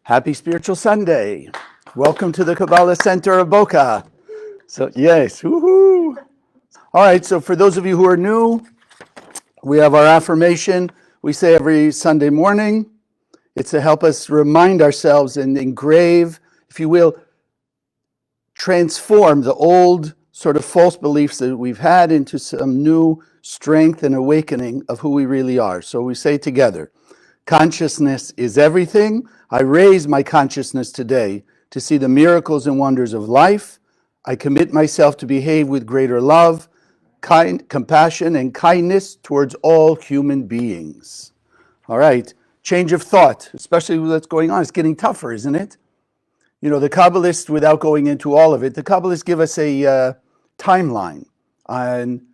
Happy Spiritual Sunday. Welcome to the Kabbalah Center of Boca. So, yes, woohoo. All right, so for those of you who are new, we have our affirmation we say every Sunday morning. It's to help us remind ourselves and engrave, if you will, transform the old sort of false beliefs that we've had into some new strength and awakening of who we really are. So we say together, consciousness is everything. I raise my consciousness today to see the miracles and wonders of life. I commit myself to behave with greater love, compassion, and kindness towards all human beings. All right, change of thought, especially with what's going on. It's getting tougher, isn't it? You know, the Kabbalists, without going into all of it, the Kabbalists give us a timeline on,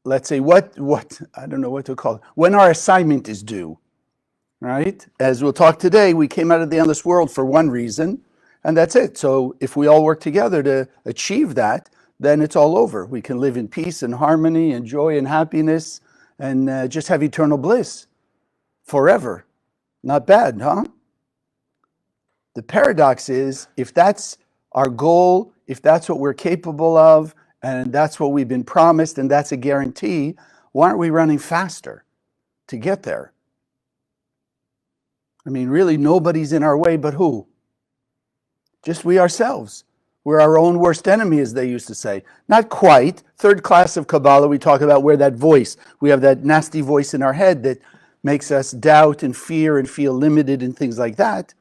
let's say, what I don't know what to call it, when our assignment is due, right? As we'll talk today, we came out of the endless world for one reason, and that's it. So if we all work together to achieve that, then it's all over. We can live in peace and harmony and joy and happiness and just have eternal bliss forever. Not bad, huh? The paradox is, if that's our goal, if that's what we're capable of, and that's what we've been promised, and that's a guarantee, why aren't we running faster to get there? I mean, really, nobody's in our way but who? Just we ourselves. We're our own worst enemy, as they used to say. Not quite. Third class of Kabbalah, we talk about where that voice, we have that nasty voice in our head that makes us doubt and fear and feel limited and things like that.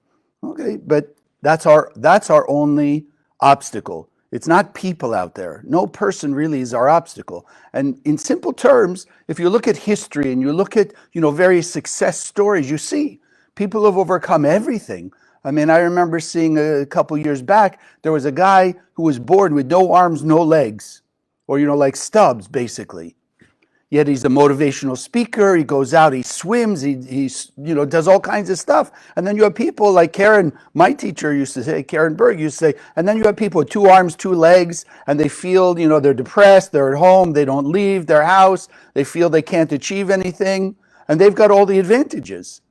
Okay, but that's our only obstacle. It's not people out there. No person really is our obstacle. And in simple terms, if you look at history and you look at, various success stories, you see people have overcome everything. I mean, I remember seeing a couple years back, there was a guy who was born with no arms, no legs, or, like stubs, basically. Yet he's a motivational speaker. He goes out, he swims, he does all kinds of stuff. And then you have people like Karen, my teacher used to say, Karen Berg used to say, and then you have people with 2 arms, 2 legs, and they feel, they're depressed, they're at home, they don't leave their house, they feel they can't achieve anything, and they've got all the advantages.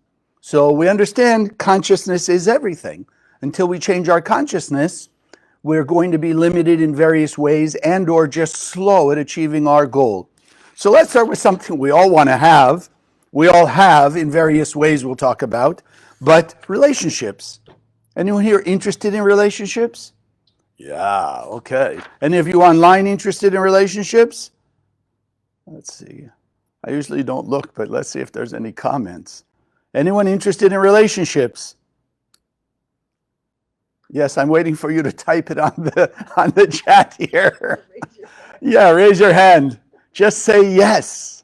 So we understand consciousness is everything. Until we change our consciousness, we're going to be limited in various ways and or just slow at achieving our goal. So let's start with something we all want to have. We all have in various ways we'll talk about, but relationships. Anyone here interested in relationships? Yeah, okay. Any of you online interested in relationships? Let's see. I usually don't look, but let's see if there's any comments. Anyone interested in relationships? Yes, I'm waiting for you to type it on the chat here. Yeah, raise your hand. Just say yes.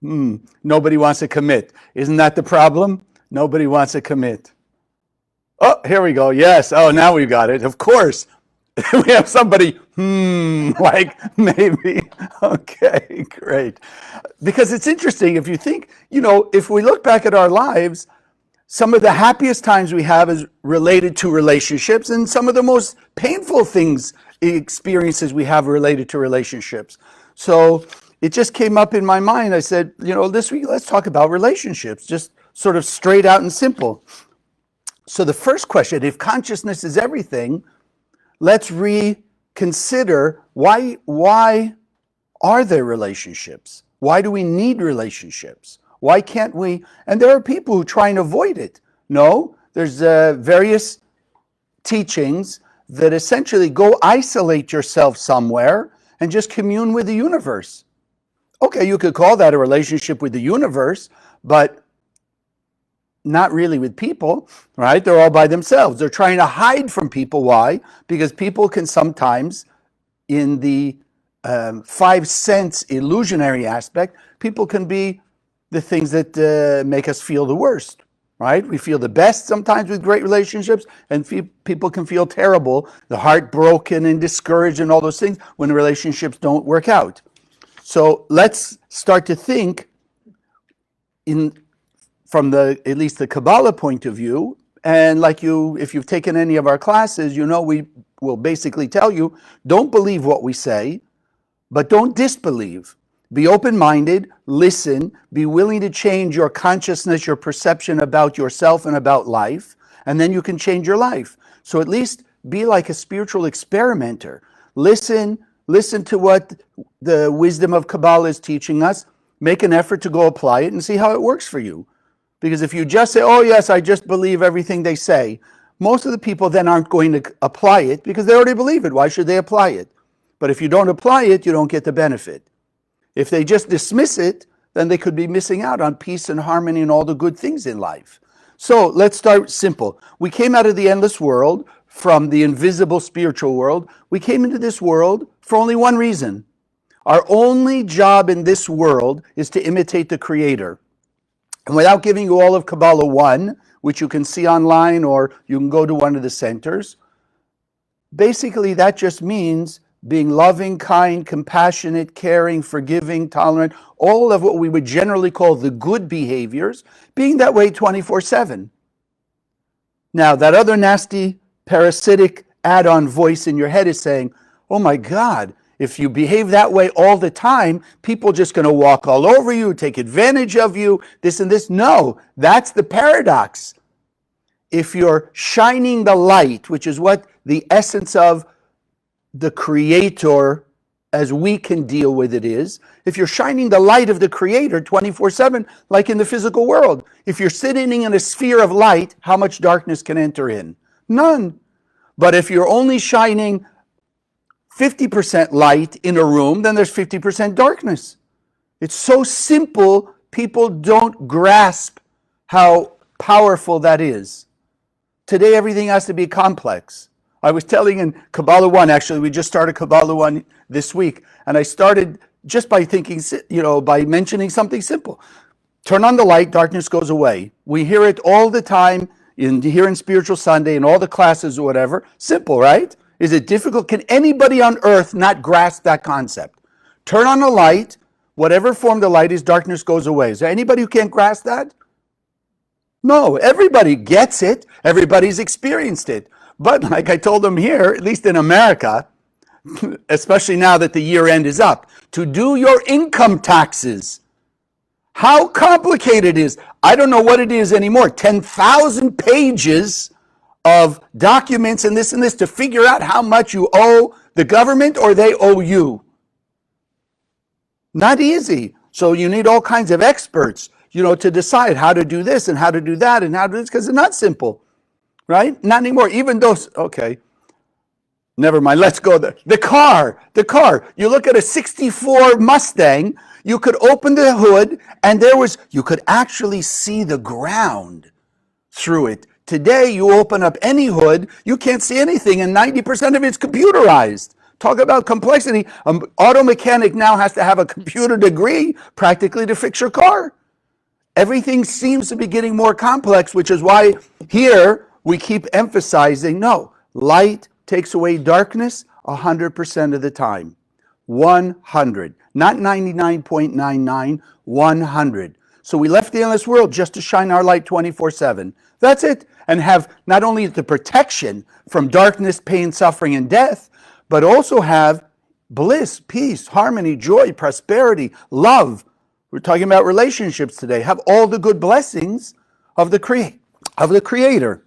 Nobody wants to commit. Isn't that the problem? Nobody wants to commit. Oh, here we go. Yes. Oh, now we've got it. Of course. We have somebody, like maybe. Okay, great. Because it's interesting, if you think, if we look back at our lives, some of the happiest times we have is related to relationships, and some of the most painful experiences we have related to relationships. So it just came up in my mind. I said, this week, let's talk about relationships, just sort of straight out and simple. So the first question, if consciousness is everything, let's reconsider why are there relationships? Why do we need relationships? Why can't we? And there are people who try and avoid it. No, there's various teachings that essentially go isolate yourself somewhere and just commune with the universe. Okay, you could call that a relationship with the universe, but not really with people, right? They're all by themselves. They're trying to hide from people. Why? Because people can sometimes, in the 5 sense illusionary aspect, people can be the things that make us feel the worst, right? We feel the best sometimes with great relationships, and people can feel terrible, the heart broken and discouraged and all those things when relationships don't work out. So let's start to think from at least the Kabbalah point of view, and if you've taken any of our classes, we will basically tell you, don't believe what we say, but don't disbelieve. Be open-minded, listen, be willing to change your consciousness, your perception about yourself and about life, and then you can change your life. So at least be like a spiritual experimenter. Listen to what the wisdom of Kabbalah is teaching us. Make an effort to go apply it and see how it works for you. Because if you just say, oh yes, I just believe everything they say, most of the people then aren't going to apply it because they already believe it. Why should they apply it? But if you don't apply it, you don't get the benefit. If they just dismiss it, then they could be missing out on peace and harmony and all the good things in life. So let's start simple. We came out of the endless world, from the invisible spiritual world. We came into this world for only one reason. Our only job in this world is to imitate the Creator. And without giving you all of Kabbalah 1, which you can see online or you can go to one of the centers, basically that just means being loving, kind, compassionate, caring, forgiving, tolerant, all of what we would generally call the good behaviors, being that way 24/7. Now, that other nasty, parasitic add-on voice in your head is saying, oh my God, if you behave that way all the time, people are just going to walk all over you, take advantage of you, this and this. No, that's the paradox. If you're shining the light, which is what the essence of the Creator, as we can deal with it, is, if you're shining the light of the Creator 24/7, like in the physical world, if you're sitting in a sphere of light, how much darkness can enter in? None. But if you're only shining 50% light in a room, then there's 50% darkness. It's so simple, people don't grasp how powerful that is. Today, everything has to be complex. I was telling in Kabbalah 1, actually, we just started Kabbalah 1 this week, and I started just by thinking, by mentioning something simple. Turn on the light, darkness goes away. We hear it all the time here in Spiritual Sunday, in all the classes or whatever. Simple, right? Is it difficult? Can anybody on earth not grasp that concept? Turn on the light, whatever form the light is, darkness goes away. Is there anybody who can't grasp that? No, everybody gets it. Everybody's experienced it. But like I told them here, at least in America, especially now that the year end is up, to do your income taxes, how complicated it is. I don't know what it is anymore. 10,000 pages of documents and this to figure out how much you owe the government or they owe you. Not easy. So you need all kinds of experts, to decide how to do this and how to do that and how to do this, because it's not simple. Right? Not anymore. Even those, okay, never mind. Let's go there. The car. You look at a 64 Mustang, you could open the hood and you could actually see the ground through it. Today, you open up any hood, you can't see anything, and 90% of it's computerized. Talk about complexity. An auto mechanic now has to have a computer degree practically to fix your car. Everything seems to be getting more complex, which is why here, we keep emphasizing, no, light takes away darkness 100% of the time. 100. Not 99.99, 100. So we left the endless world just to shine our light 24/7. That's it. And have not only the protection from darkness, pain, suffering, and death, but also have bliss, peace, harmony, joy, prosperity, love. We're talking about relationships today. Have all the good blessings of the Creator.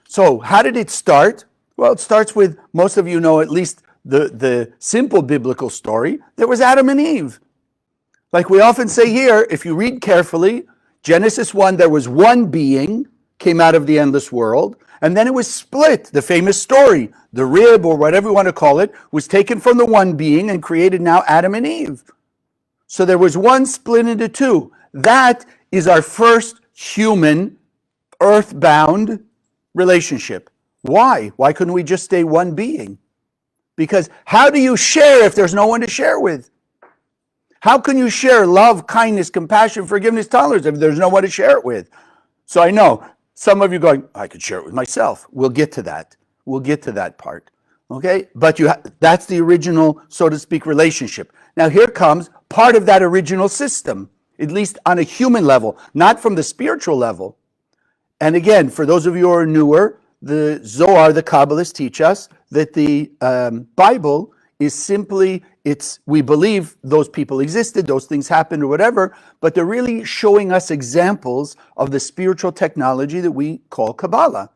So how did it start? Well, it starts with, most of you know at least the simple biblical story. There was Adam and Eve. Like we often say here, if you read carefully, Genesis 1, there was one being, came out of the endless world, and then it was split. The famous story, the rib or whatever you want to call it, was taken from the one being and created now Adam and Eve. So there was one split into two. That is our first human, earthbound relationship. Why? Why couldn't we just stay one being? Because how do you share if there's no one to share with? How can you share love, kindness, compassion, forgiveness, tolerance if there's no one to share it with? So I know some of you going, I could share it with myself. We'll get to that. We'll get to that part. Okay? But that's the original, so to speak, relationship. Now here comes part of that original system, at least on a human level, not from the spiritual level. And again, for those of you who are newer, the Zohar, the Kabbalists teach us that the Bible is simply we believe those people existed, those things happened or whatever, but they're really showing us examples of the spiritual technology that we call Kabbalah.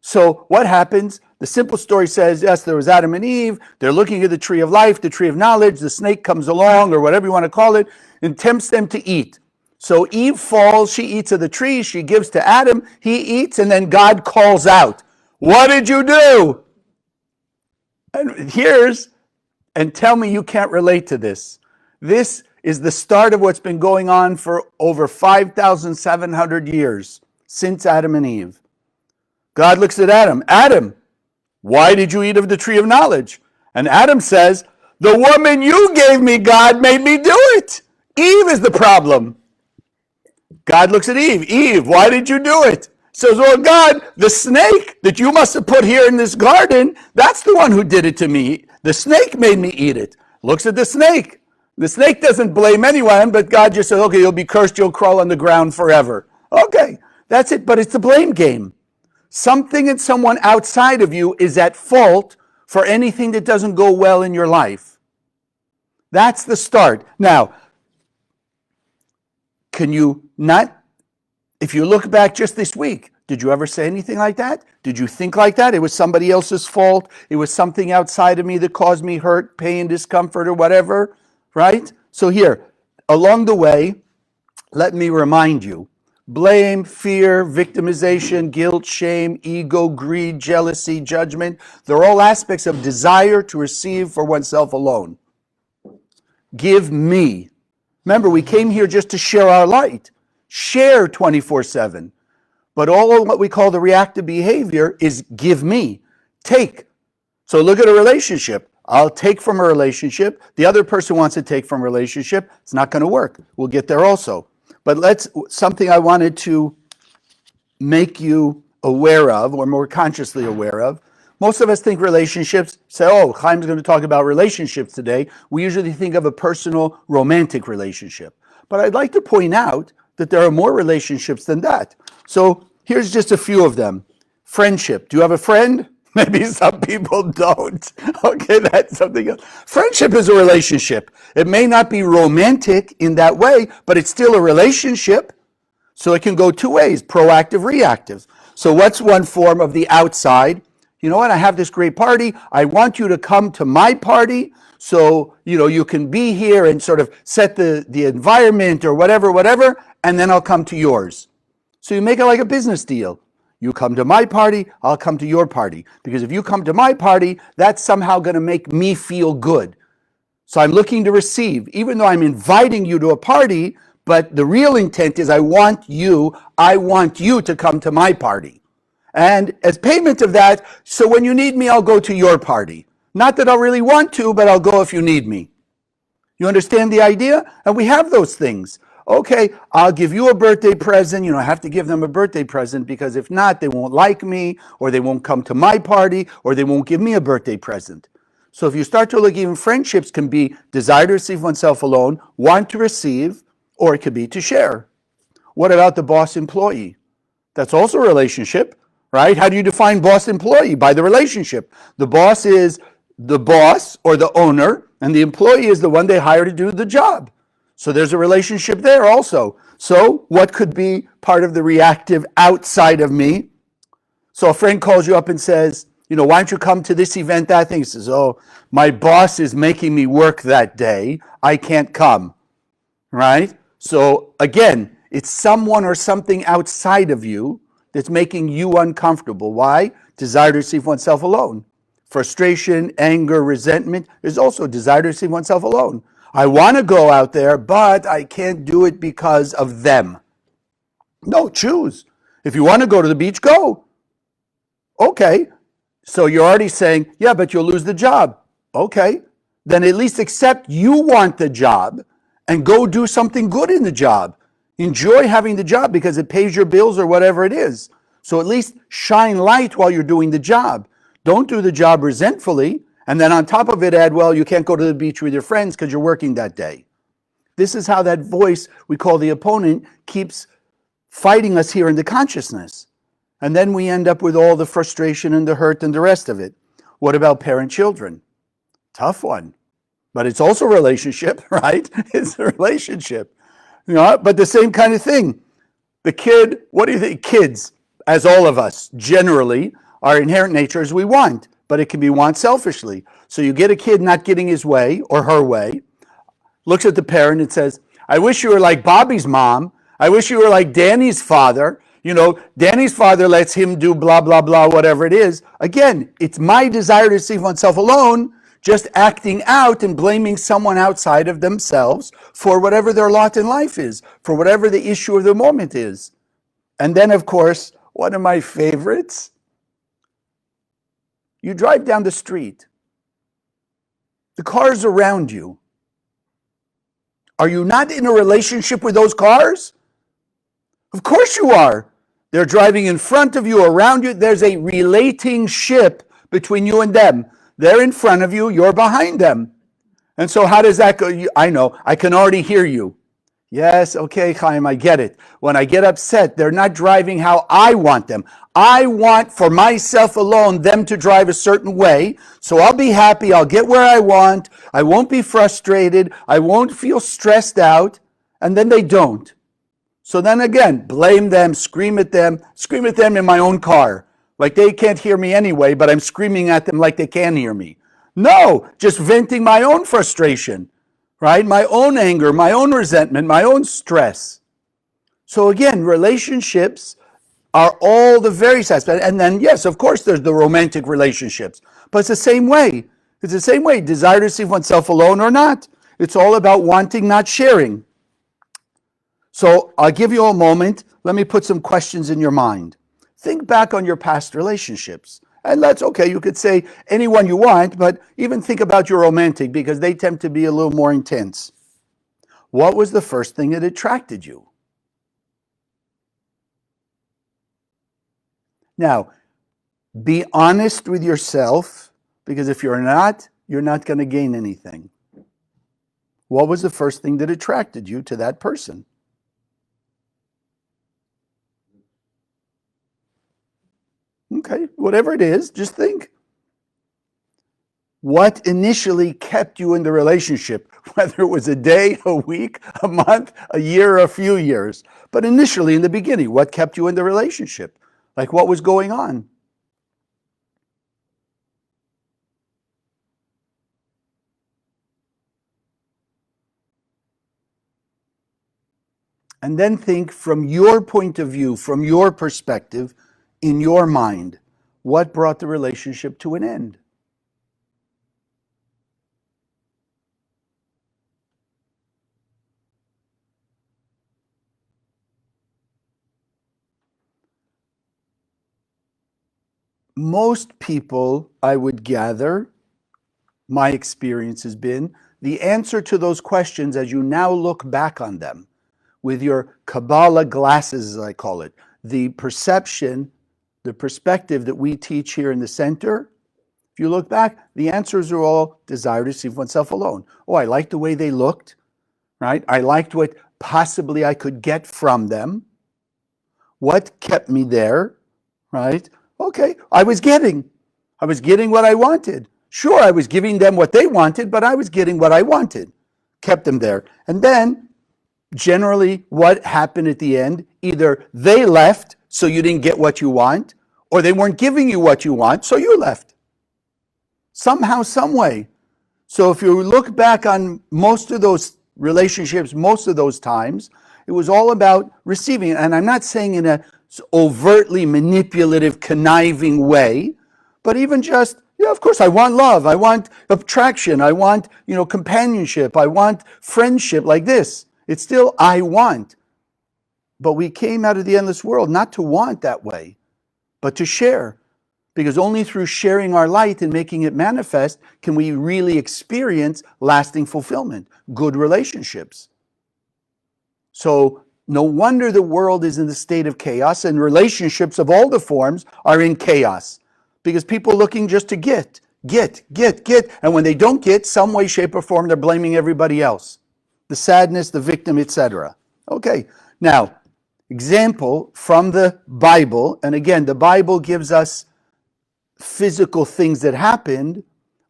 So what happens? The simple story says, yes, there was Adam and Eve. They're looking at the tree of life, the tree of knowledge. The snake comes along, or whatever you want to call it, and tempts them to eat. So Eve falls, she eats of the tree, she gives to Adam, he eats, and then God calls out, what did you do? And tell me you can't relate to this. This is the start of what's been going on for over 5,700 years, since Adam and Eve. God looks at Adam. Adam, why did you eat of the tree of knowledge? And Adam says, the woman you gave me, God, made me do it. Eve is the problem. God looks at Eve. Eve, why did you do it? Says, well, God, the snake that you must have put here in this garden, that's the one who did it to me. The snake made me eat it. Looks at the snake. The snake doesn't blame anyone, but God just says, okay, you'll be cursed, you'll crawl on the ground forever. Okay, that's it, but it's the blame game. Something and someone outside of you is at fault for anything that doesn't go well in your life. That's the start. Now, can you not, if you look back just this week, did you ever say anything like that? Did you think like that? It was somebody else's fault. It was something outside of me that caused me hurt, pain, discomfort, or whatever, right? So here, along the way, let me remind you, blame, fear, victimization, guilt, shame, ego, greed, jealousy, judgment, they're all aspects of desire to receive for oneself alone. Give me. Remember, we came here just to share our light. Share 24/7. But all of what we call the reactive behavior is give me, take. So look at a relationship. I'll take from a relationship. The other person wants to take from a relationship. It's not going to work. We'll get there also. But something I wanted to make you aware of, or more consciously aware of. Most of us think relationships, say, oh, Chaim's going to talk about relationships today. We usually think of a personal romantic relationship. But I'd like to point out that there are more relationships than that. So here's just a few of them. Friendship. Do you have a friend? Maybe some people don't. Okay, that's something else. Friendship is a relationship. It may not be romantic in that way, but it's still a relationship. So it can go two ways, proactive, reactive. So what's one form of the outside? You know what, I have this great party. I want you to come to my party so, you can be here and sort of set the environment or whatever, and then I'll come to yours. So you make it like a business deal. You come to my party, I'll come to your party. Because if you come to my party, that's somehow going to make me feel good. So I'm looking to receive, even though I'm inviting you to a party, but the real intent is I want you to come to my party. And as payment of that, so when you need me, I'll go to your party. Not that I'll really want to, but I'll go if you need me. You understand the idea? And we have those things. Okay, I'll give you a birthday present. I have to give them a birthday present because if not, they won't like me, or they won't come to my party, or they won't give me a birthday present. So if you start to look, even friendships can be desire to receive oneself alone, want to receive, or it could be to share. What about the boss-employee? That's also a relationship, right? How do you define boss-employee? By the relationship. The boss is the boss or the owner, and the employee is the one they hire to do the job. So there's a relationship there also. So what could be part of the reactive outside of me? So a friend calls you up and says, why don't you come to this event, that thing? He says, oh, my boss is making me work that day. I can't come, right? So again, it's someone or something outside of you that's making you uncomfortable. Why? Desire to receive oneself alone. Frustration, anger, resentment is also desire to receive oneself alone. I want to go out there, but I can't do it because of them. No, choose. If you want to go to the beach, go. Okay. So you're already saying, yeah, but you'll lose the job. Okay. Then at least accept you want the job and go do something good in the job. Enjoy having the job because it pays your bills or whatever it is. So at least shine light while you're doing the job. Don't do the job resentfully. And then on top of it, add, well, you can't go to the beach with your friends because you're working that day. This is how that voice we call the opponent keeps fighting us here in the consciousness. And then we end up with all the frustration and the hurt and the rest of it. What about parent-children? Tough one. but it's also a relationship, right? It's a relationship. But the same kind of thing. The kid, what do you think? Kids, as all of us, generally, our inherent nature is we want, but it can be want selfishly. So you get a kid not getting his way or her way, looks at the parent and says, I wish you were like Bobby's mom. I wish you were like Danny's father. Danny's father lets him do blah, blah, blah, whatever it is. Again, it's my desire to deceive oneself alone, just acting out and blaming someone outside of themselves for whatever their lot in life is, for whatever the issue of the moment is. And then, of course, one of my favorites, you drive down the street. The cars around you. Are you not in a relationship with those cars? Of course you are. They're driving in front of you, around you. There's a relating ship between you and them. They're in front of you, you're behind them. And so how does that go? I know, I can already hear you. Yes, okay, Chaim, I get it. When I get upset, they're not driving how I want them. I want for myself alone them to drive a certain way, so I'll be happy, I'll get where I want, I won't be frustrated, I won't feel stressed out, and then they don't. So then again, blame them, scream at them in my own car. Like they can't hear me anyway, but I'm screaming at them like they can hear me. No, just venting my own frustration. Right? My own anger, my own resentment, my own stress. So again, relationships are all the various aspects. And then, yes, of course, there's the romantic relationships. But it's the same way. It's the same way. Desire to see oneself alone or not. It's all about wanting, not sharing. So I'll give you a moment. Let me put some questions in your mind. Think back on your past relationships. And you could say anyone you want, but even think about your romantic because they tend to be a little more intense. What was the first thing that attracted you? Now, be honest with yourself because if you're not going to gain anything. What was the first thing that attracted you to that person? Okay, whatever it is, just think. What initially kept you in the relationship, whether it was a day, a week, a month, a year, or a few years. But initially, in the beginning, what kept you in the relationship? Like what was going on? And then think from your point of view, from your perspective, in your mind, what brought the relationship to an end? Most people, I would gather, my experience has been, the answer to those questions as you now look back on them, with your Kabbalah glasses, as I call it, the perception, the perspective that we teach here in the center, if you look back, the answers are all desire to see oneself alone. Oh, I liked the way they looked, right? I liked what possibly I could get from them. What kept me there, right? Okay, I was getting what I wanted. Sure, I was giving them what they wanted, but I was getting what I wanted. Kept them there. And then, generally, what happened at the end? Either they left, so you didn't get what you want, or they weren't giving you what you want, so you left. Somehow, some way. So if you look back on most of those relationships, most of those times, it was all about receiving. And I'm not saying in a overtly manipulative, conniving way, but even just, yeah, of course, I want love, I want attraction, I want, companionship, I want friendship like this. It's still I want. But we came out of the endless world not to want that way, but to share. Because only through sharing our light and making it manifest can we really experience lasting fulfillment, good relationships. So no wonder the world is in the state of chaos and relationships of all the forms are in chaos. Because people are looking just to get. And when they don't get, some way, shape, or form, they're blaming everybody else. The sadness, the victim, etc. Okay, now, example from the Bible. And again, the Bible gives us physical things that happened,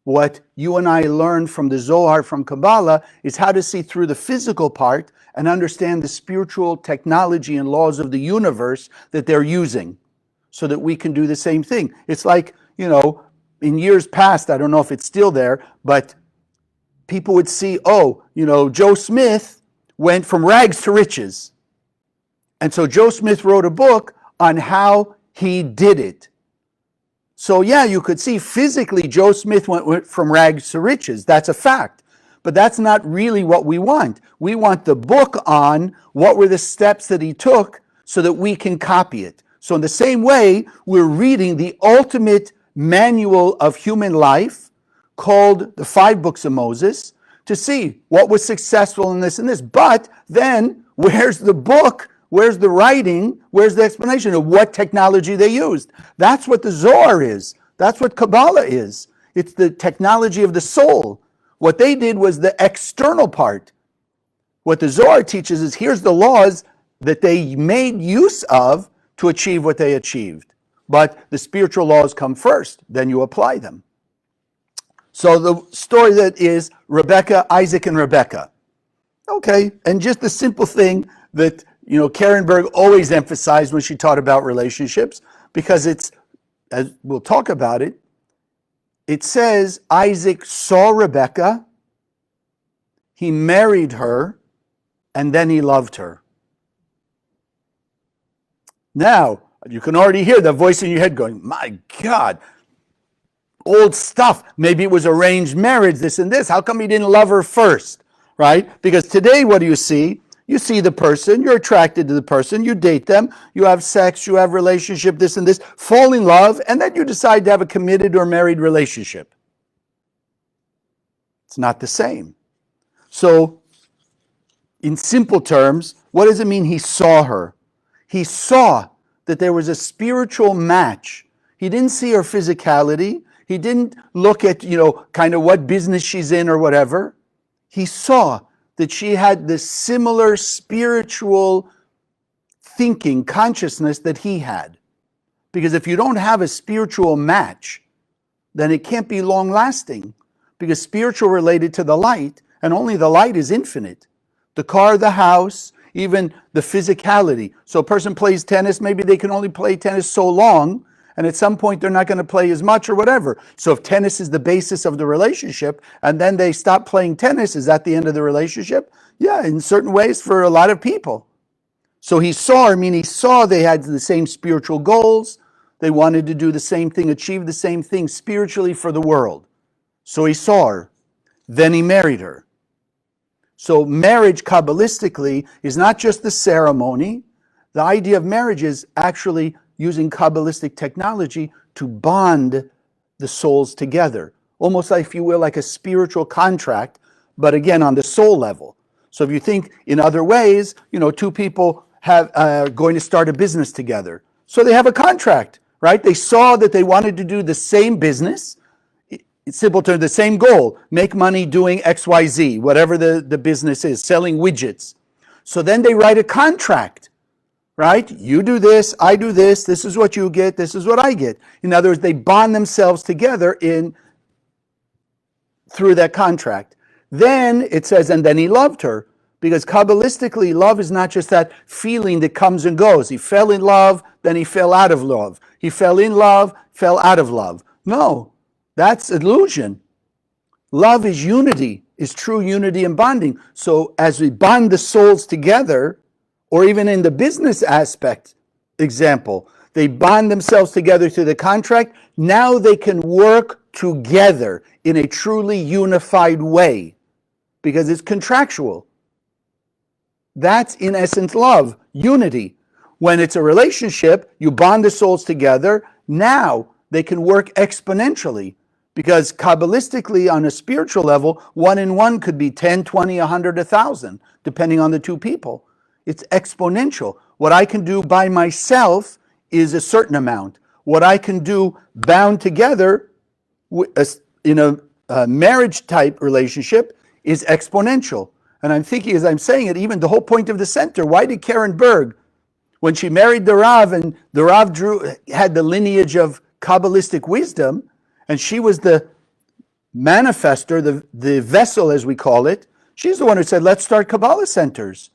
What you and I learned from the Zohar, from Kabbalah, is how to see through the physical part and understand the spiritual technology and laws of the universe that they're using so that we can do the same thing. It's like, in years past, I don't know if it's still there, but people would see, Joe Smith went from rags to riches. And so Joe Smith wrote a book on how he did it. So yeah, you could see physically Joe Smith went from rags to riches. That's a fact. But that's not really what we want. We want the book on what were the steps that he took so that we can copy it. So in the same way, we're reading the ultimate manual of human life called the 5 Books of Moses to see what was successful in this and this. But then where's the book? Where's the writing? Where's the explanation of what technology they used? That's what the Zohar is. That's what Kabbalah is. It's the technology of the soul. What they did was the external part. What the Zohar teaches is here's the laws that they made use of to achieve what they achieved. But the spiritual laws come first, then you apply them. So the story that is Rebecca, Isaac and Rebecca. Okay, and just the simple thing that Karen Berg always emphasized when she taught about relationships, because it's, as we'll talk about it, it says Isaac saw Rebecca, he married her, and then he loved her. Now, you can already hear the voice in your head going, my God, old stuff. Maybe it was arranged marriage, this and this. How come he didn't love her first, right? Because today, what do you see? You see the person, you're attracted to the person, you date them, you have sex, you have relationship, this and this, fall in love, and then you decide to have a committed or married relationship. It's not the same. So, in simple terms, what does it mean he saw her? He saw that there was a spiritual match. He didn't see her physicality. He didn't look at, kind of what business she's in or whatever. He saw that she had this similar spiritual thinking, consciousness that he had. Because if you don't have a spiritual match, then it can't be long lasting. Because spiritual related to the light, and only the light is infinite. The car, the house, even the physicality. So a person plays tennis, maybe they can only play tennis so long, and at some point they're not going to play as much or whatever. So if tennis is the basis of the relationship, and then they stop playing tennis, is that the end of the relationship? Yeah, in certain ways for a lot of people. So he saw they had the same spiritual goals. They wanted to do the same thing, achieve the same thing spiritually for the world. So he saw her. Then he married her. So marriage, Kabbalistically, is not just the ceremony. The idea of marriage is actually using Kabbalistic technology to bond the souls together. Almost like, if you will, like a spiritual contract, but again, on the soul level. So if you think in other ways, 2 people are going to start a business together. So they have a contract, right? They saw that they wanted to do the same business. In simple terms, the same goal, make money doing XYZ, whatever the business is, selling widgets. So then they write a contract. Right? You do this, I do this is what you get, this is what I get. In other words, they bond themselves together through that contract. Then it says, and then he loved her, because Kabbalistically, love is not just that feeling that comes and goes. He fell in love, then he fell out of love. He fell in love, fell out of love. No, that's illusion. Love is unity, is true unity and bonding. So as we bond the souls together, or even in the business aspect example, they bond themselves together through the contract. Now they can work together in a truly unified way because it's contractual. That's in essence love, unity. When it's a relationship, you bond the souls together. Now they can work exponentially because Kabbalistically on a spiritual level, 1 and 1 could be 10, 20, 100, 1,000, depending on the 2 people. It's exponential. What I can do by myself is a certain amount. What I can do bound together in a marriage type relationship is exponential. And I'm thinking as I'm saying it, even the whole point of the center, why did Karen Berg, when she married the Rav, and the Rav had the lineage of Kabbalistic wisdom, and she was the manifester, the vessel as we call it, she's the one who said, let's start Kabbalah centers.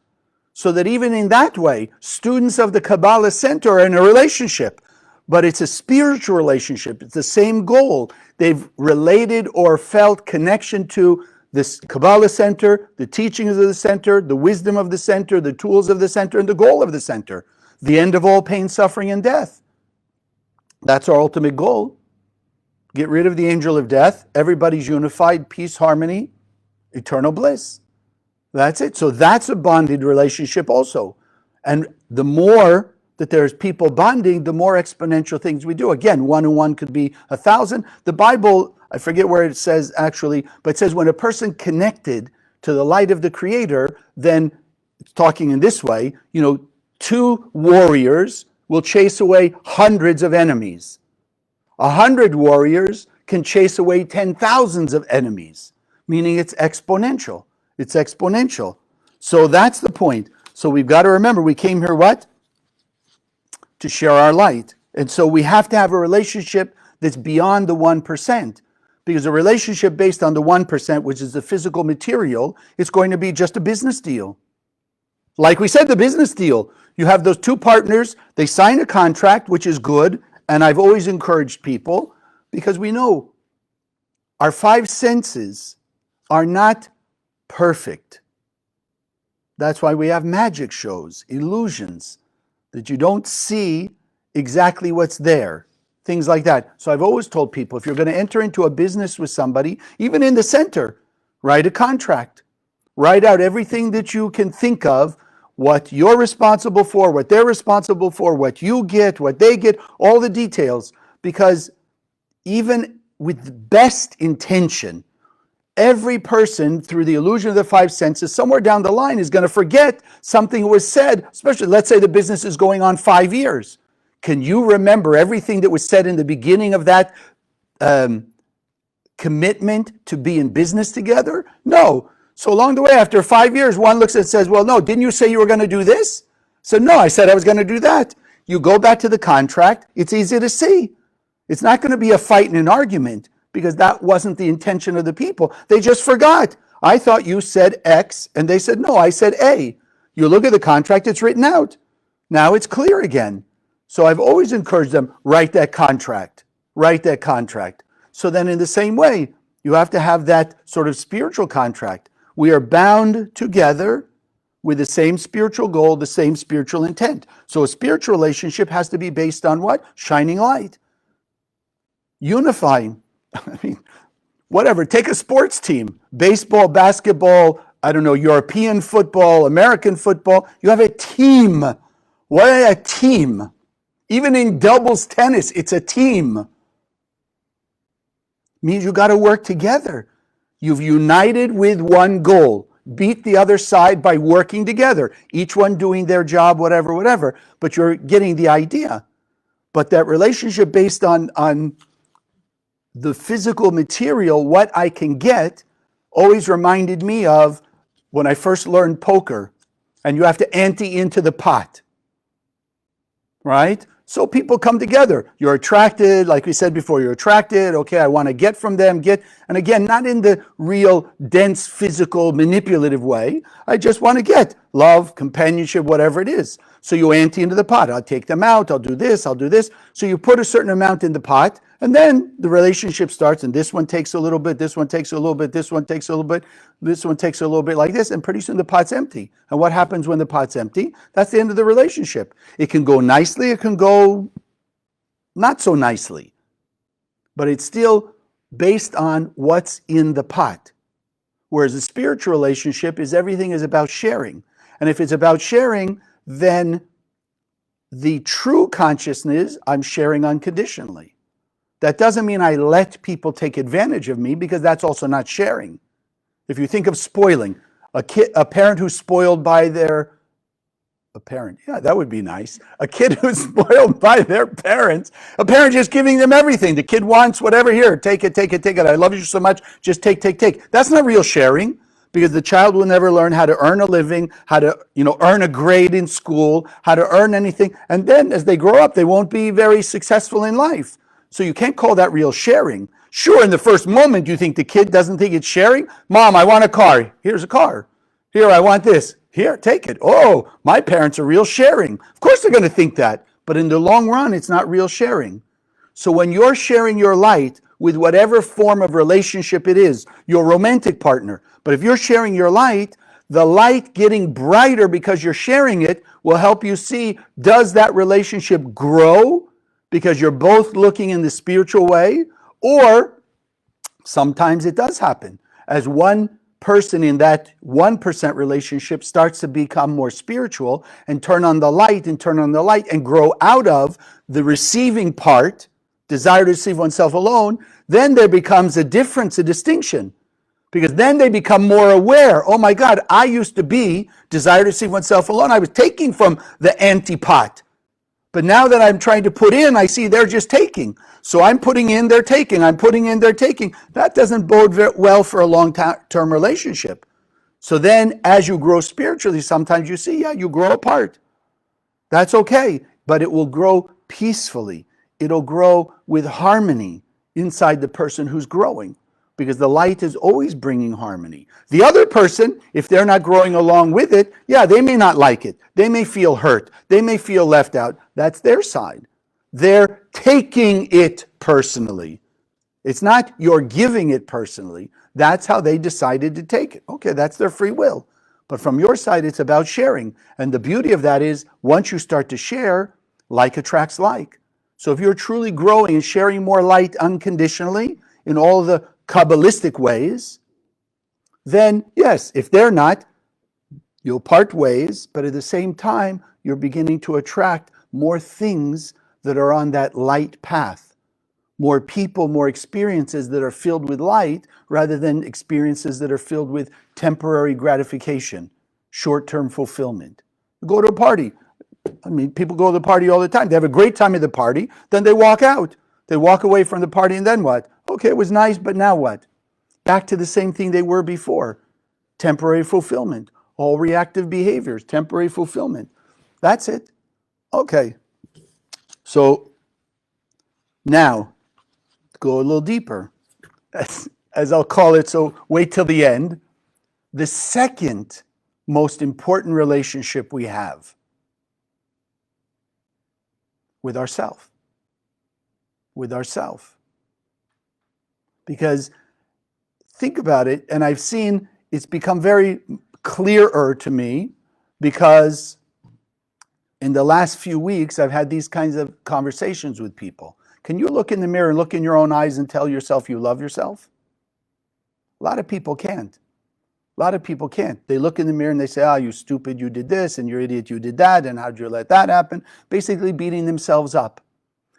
So that even in that way, students of the Kabbalah Center are in a relationship. But it's a spiritual relationship. It's the same goal. They've related or felt connection to this Kabbalah Center, the teachings of the center, the wisdom of the center, the tools of the center, and the goal of the center. The end of all pain, suffering, and death. That's our ultimate goal. Get rid of the angel of death. Everybody's unified, peace, harmony, eternal bliss. That's it. So that's a bonded relationship also. And the more that there's people bonding, the more exponential things we do. Again, 1 and 1 could be 1,000. The Bible, I forget where it says actually, but it says when a person connected to the light of the Creator, then it's talking in this way, 2 warriors will chase away hundreds of enemies. 100 warriors can chase away 10,000s of enemies, meaning it's exponential. It's exponential. So that's the point. So we've got to remember, we came here what? To share our light. And so we have to have a relationship that's beyond the 1%. Because a relationship based on the 1%, which is the physical material, it's going to be just a business deal. Like we said, the business deal. You have those 2 partners, they sign a contract, which is good. And I've always encouraged people, because we know our 5 senses are not perfect. That's why we have magic shows, illusions, that you don't see exactly what's there, things like that. So I've always told people, if you're going to enter into a business with somebody, even in the center, write a contract. Write out everything that you can think of, what you're responsible for, what they're responsible for, what you get, what they get, all the details. Because even with the best intention, every person, through the illusion of the 5 senses, somewhere down the line is going to forget something that was said, especially, let's say the business is going on 5 years. Can you remember everything that was said in the beginning of that commitment to be in business together? No. So along the way, after 5 years, one looks and says, well, no, didn't you say you were going to do this? So no, I said I was going to do that. You go back to the contract. It's easy to see. It's not going to be a fight and an argument, because that wasn't the intention of the people. They just forgot. I thought you said X, and they said, no, I said A. You look at the contract, it's written out. Now it's clear again. So I've always encouraged them, write that contract. Write that contract. So then in the same way, you have to have that sort of spiritual contract. We are bound together with the same spiritual goal, the same spiritual intent. So a spiritual relationship has to be based on what? Shining light. Unifying. I mean, whatever. Take a sports team. Baseball, basketball, European football, American football. You have a team. What is a team? Even in doubles tennis, it's a team. Means you got to work together. You've united with one goal. Beat the other side by working together. Each one doing their job, whatever. But you're getting the idea. But that relationship based on the physical material, what I can get, always reminded me of when I first learned poker. And you have to ante into the pot. Right? So people come together. You're attracted, like we said before, you're attracted. Okay, I want to get from them, and again, not in the real dense, physical, manipulative way. I just want to get love, companionship, whatever it is. So you ante into the pot. I'll take them out. I'll do this. So you put a certain amount in the pot, and then the relationship starts, and this one takes a little bit, this one takes a little bit, this one takes a little bit, this one takes a little bit like this, and pretty soon the pot's empty. And what happens when the pot's empty? That's the end of the relationship. It can go nicely, it can go not so nicely, but it's still based on what's in the pot. Whereas a spiritual relationship is everything is about sharing. And if it's about sharing, then the true consciousness, I'm sharing unconditionally. That doesn't mean I let people take advantage of me, because that's also not sharing. If you think of spoiling, a parent who's spoiled by a parent, yeah, that would be nice. A kid who's spoiled by their parents, a parent just giving them everything. The kid wants whatever, here, take it. I love you so much, just take. That's not real sharing, because the child will never learn how to earn a living, how to, earn a grade in school, how to earn anything. And then as they grow up, they won't be very successful in life. So you can't call that real sharing. Sure, in the first moment, you think the kid doesn't think it's sharing. Mom, I want a car. Here's a car. Here, I want this. Here, take it. Oh, my parents are real sharing. Of course they're going to think that. But in the long run, it's not real sharing. So when you're sharing your light with whatever form of relationship it is, your romantic partner, but if you're sharing your light, the light getting brighter because you're sharing it will help you see, does that relationship grow because you're both looking in the spiritual way? Or sometimes it does happen. As one person in that 1% relationship starts to become more spiritual and turn on the light and grow out of the receiving part, desire to receive oneself alone, then there becomes a difference, a distinction. Because then they become more aware. Oh my God, I used to be desire to receive oneself alone. I was taking from the anti-pot. But now that I'm trying to put in, I see they're just taking. So I'm putting in, they're taking. I'm putting in, they're taking. That doesn't bode very well for a long-term relationship. So then as you grow spiritually, sometimes you see, yeah, you grow apart. That's okay, but it will grow peacefully. It'll grow with harmony inside the person who's growing, because the light is always bringing harmony. The other person, if they're not growing along with it, yeah, they may not like it. They may feel hurt. They may feel left out. That's their side. They're taking it personally. It's not you're giving it personally. That's how they decided to take it. Okay, that's their free will. But from your side, it's about sharing. And the beauty of that is, once you start to share, like attracts like. So if you're truly growing and sharing more light unconditionally in all the Kabbalistic ways, then yes, if they're not, you'll part ways, but at the same time, you're beginning to attract more things that are on that light path. More people, more experiences that are filled with light, rather than experiences that are filled with temporary gratification, short-term fulfillment. You go to a party. I mean, people go to the party all the time. They have a great time at the party, then they walk out. They walk away from the party, and then what? Okay, it was nice, but now what? Back to the same thing they were before. Temporary fulfillment. All reactive behaviors, temporary fulfillment. That's it. Okay. So now, go a little deeper, as I'll call it, so wait till the end. The second most important relationship we have with ourself. With ourself. Because think about it, and I've seen it's become very clearer to me, because in the last few weeks I've had these kinds of conversations with people. Can you look in the mirror and look in your own eyes and tell yourself you love yourself? A lot of people can't. A lot of people can't. They look in the mirror and they say, oh, you stupid, you did this, and you're idiot, you did that, and how'd you let that happen? Basically beating themselves up.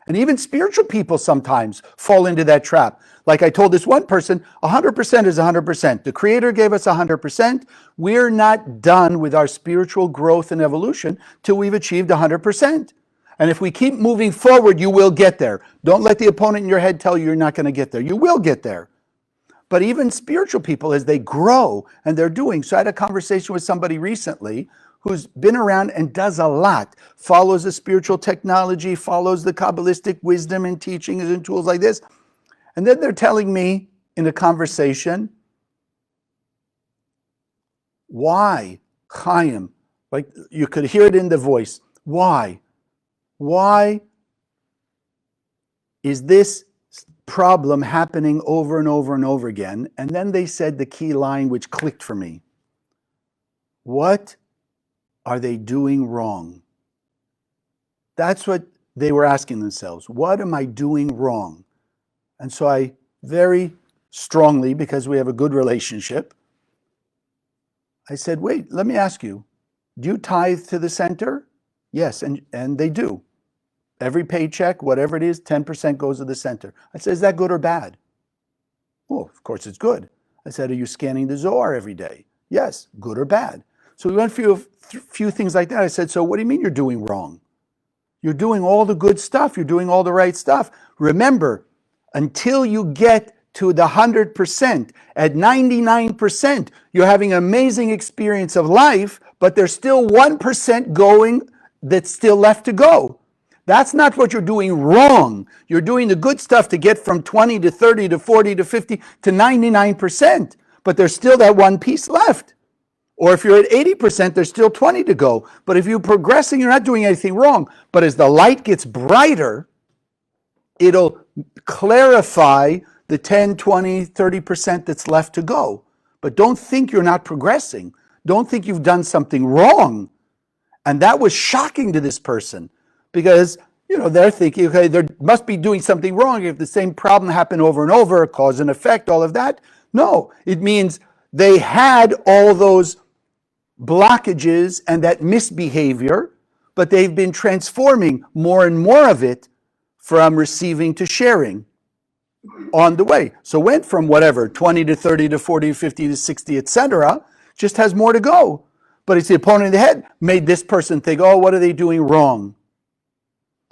And even spiritual people sometimes fall into that trap. Like I told this one person, 100% is 100%. The Creator gave us 100%. We're not done with our spiritual growth and evolution till we've achieved 100%. And if we keep moving forward, you will get there. Don't let the opponent in your head tell you you're not going to get there. You will get there. But even spiritual people, as they grow and they're doing. So I had a conversation with somebody recently who's been around and does a lot, follows the spiritual technology, follows the Kabbalistic wisdom and teachings and tools like this. And then they're telling me in a conversation, why, Chaim, like you could hear it in the voice, why? Why is this problem happening over and over and over again? And then they said the key line which clicked for me. What are they doing wrong? That's what they were asking themselves. What am I doing wrong? And so I very strongly, because we have a good relationship, I said, wait, let me ask you, do you tithe to the center? Yes, and they do. Every paycheck, whatever it is, 10% goes to the center. I said, is that good or bad? Oh, of course it's good. I said, are you scanning the Zohar every day? Yes, good or bad. So we went through a few things like that. I said, so what do you mean you're doing wrong? You're doing all the good stuff. You're doing all the right stuff. Remember, until you get to the 100%, at 99%, you're having an amazing experience of life, but there's still 1% going that's still left to go. That's not what you're doing wrong. You're doing the good stuff to get from 20 to 30 to 40 to 50 to 99%, but there's still that one piece left. Or if you're at 80%, there's still 20 to go. But if you're progressing, you're not doing anything wrong. But as the light gets brighter, it'll clarify the 10, 20, 30% that's left to go. But don't think you're not progressing. Don't think you've done something wrong. And that was shocking to this person because, they're thinking, okay, they must be doing something wrong if the same problem happened over and over, cause and effect, all of that. No, it means they had all those blockages and that misbehavior, but they've been transforming more and more of it from receiving to sharing on the way. So went from whatever, 20 to 30 to 40 to 50 to 60, etc., just has more to go. But it's the opponent in the head made this person think, oh, what are they doing wrong?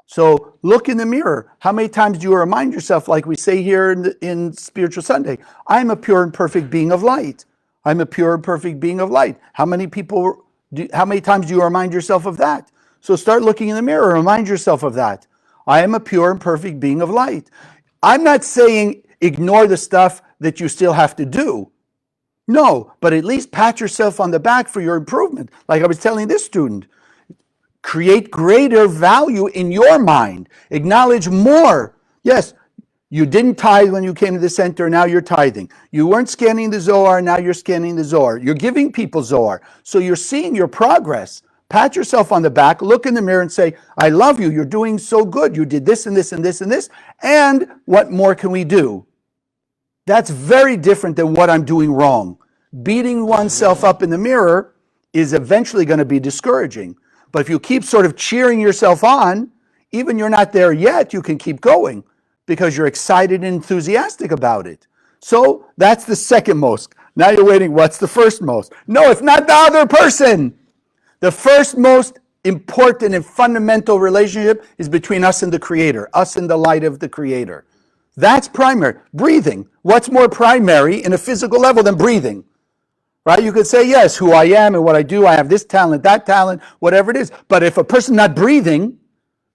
So look in the mirror. How many times do you remind yourself, like we say here in Spiritual Sunday, I'm a pure and perfect being of light. I'm a pure and perfect being of light. How many times do you remind yourself of that? So start looking in the mirror, remind yourself of that. I am a pure and perfect being of light. I'm not saying ignore the stuff that you still have to do. No, but at least pat yourself on the back for your improvement. Like I was telling this student, create greater value in your mind. Acknowledge more. Yes, you didn't tithe when you came to the center, now you're tithing. You weren't scanning the Zohar, now you're scanning the Zohar. You're giving people Zohar. So you're seeing your progress. Pat yourself on the back, look in the mirror and say, I love you, you're doing so good. You did this and this and this and this. And what more can we do? That's very different than what I'm doing wrong. Beating oneself up in the mirror is eventually going to be discouraging. But if you keep sort of cheering yourself on, even you're not there yet, you can keep going because you're excited and enthusiastic about it. So that's the second most. Now you're waiting, what's the first most? No, it's not the other person. The first most important and fundamental relationship is between us and the Creator, us and the light of the Creator. That's primary. Breathing. What's more primary in a physical level than breathing? Right? You could say, yes, who I am and what I do, I have this talent, that talent, whatever it is. But if a person's not breathing,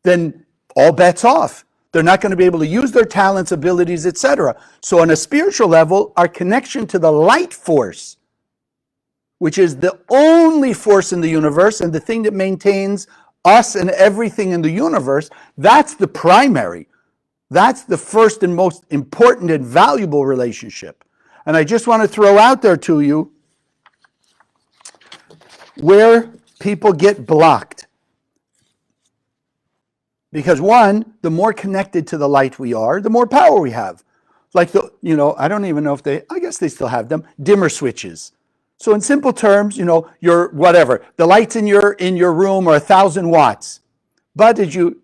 then all bets off. They're not going to be able to use their talents, abilities, etc. So on a spiritual level, our connection to the light force, which is the only force in the universe and the thing that maintains us and everything in the universe, that's the primary. That's the first and most important and valuable relationship. And I just want to throw out there to you where people get blocked. Because one, the more connected to the light we are, the more power we have. Like I don't even know if I guess they still have them, dimmer switches. So in simple terms, your whatever, the lights in your room are 1,000 watts. But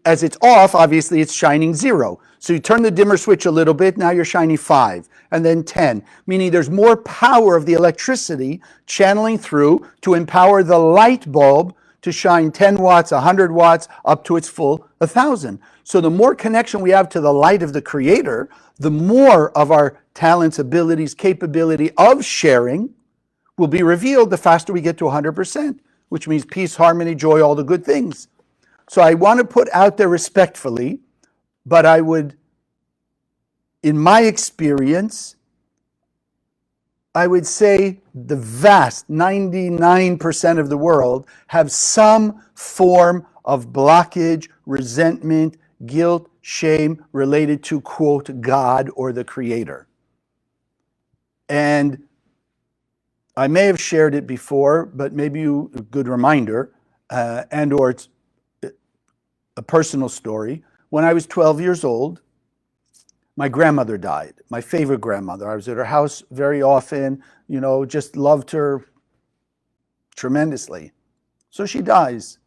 as it's off, obviously it's shining 0. So you turn the dimmer switch a little bit, now you're shining 5, and then 10, meaning there's more power of the electricity channeling through to empower the light bulb to shine 10 watts, 100 watts, up to its full 1,000. So the more connection we have to the light of the Creator, the more of our talents, abilities, capability of sharing will be revealed the faster we get to 100%, which means peace, harmony, joy, all the good things. So I want to put out there respectfully, but I would, in my experience, I would say the vast 99% of the world have some form of blockage, resentment, guilt, shame related to, quote, God or the Creator. And I may have shared it before, but maybe a good reminder, and or it's a personal story. When I was 12 years old, my grandmother died, my favorite grandmother. I was at her house very often, just loved her tremendously. So she dies.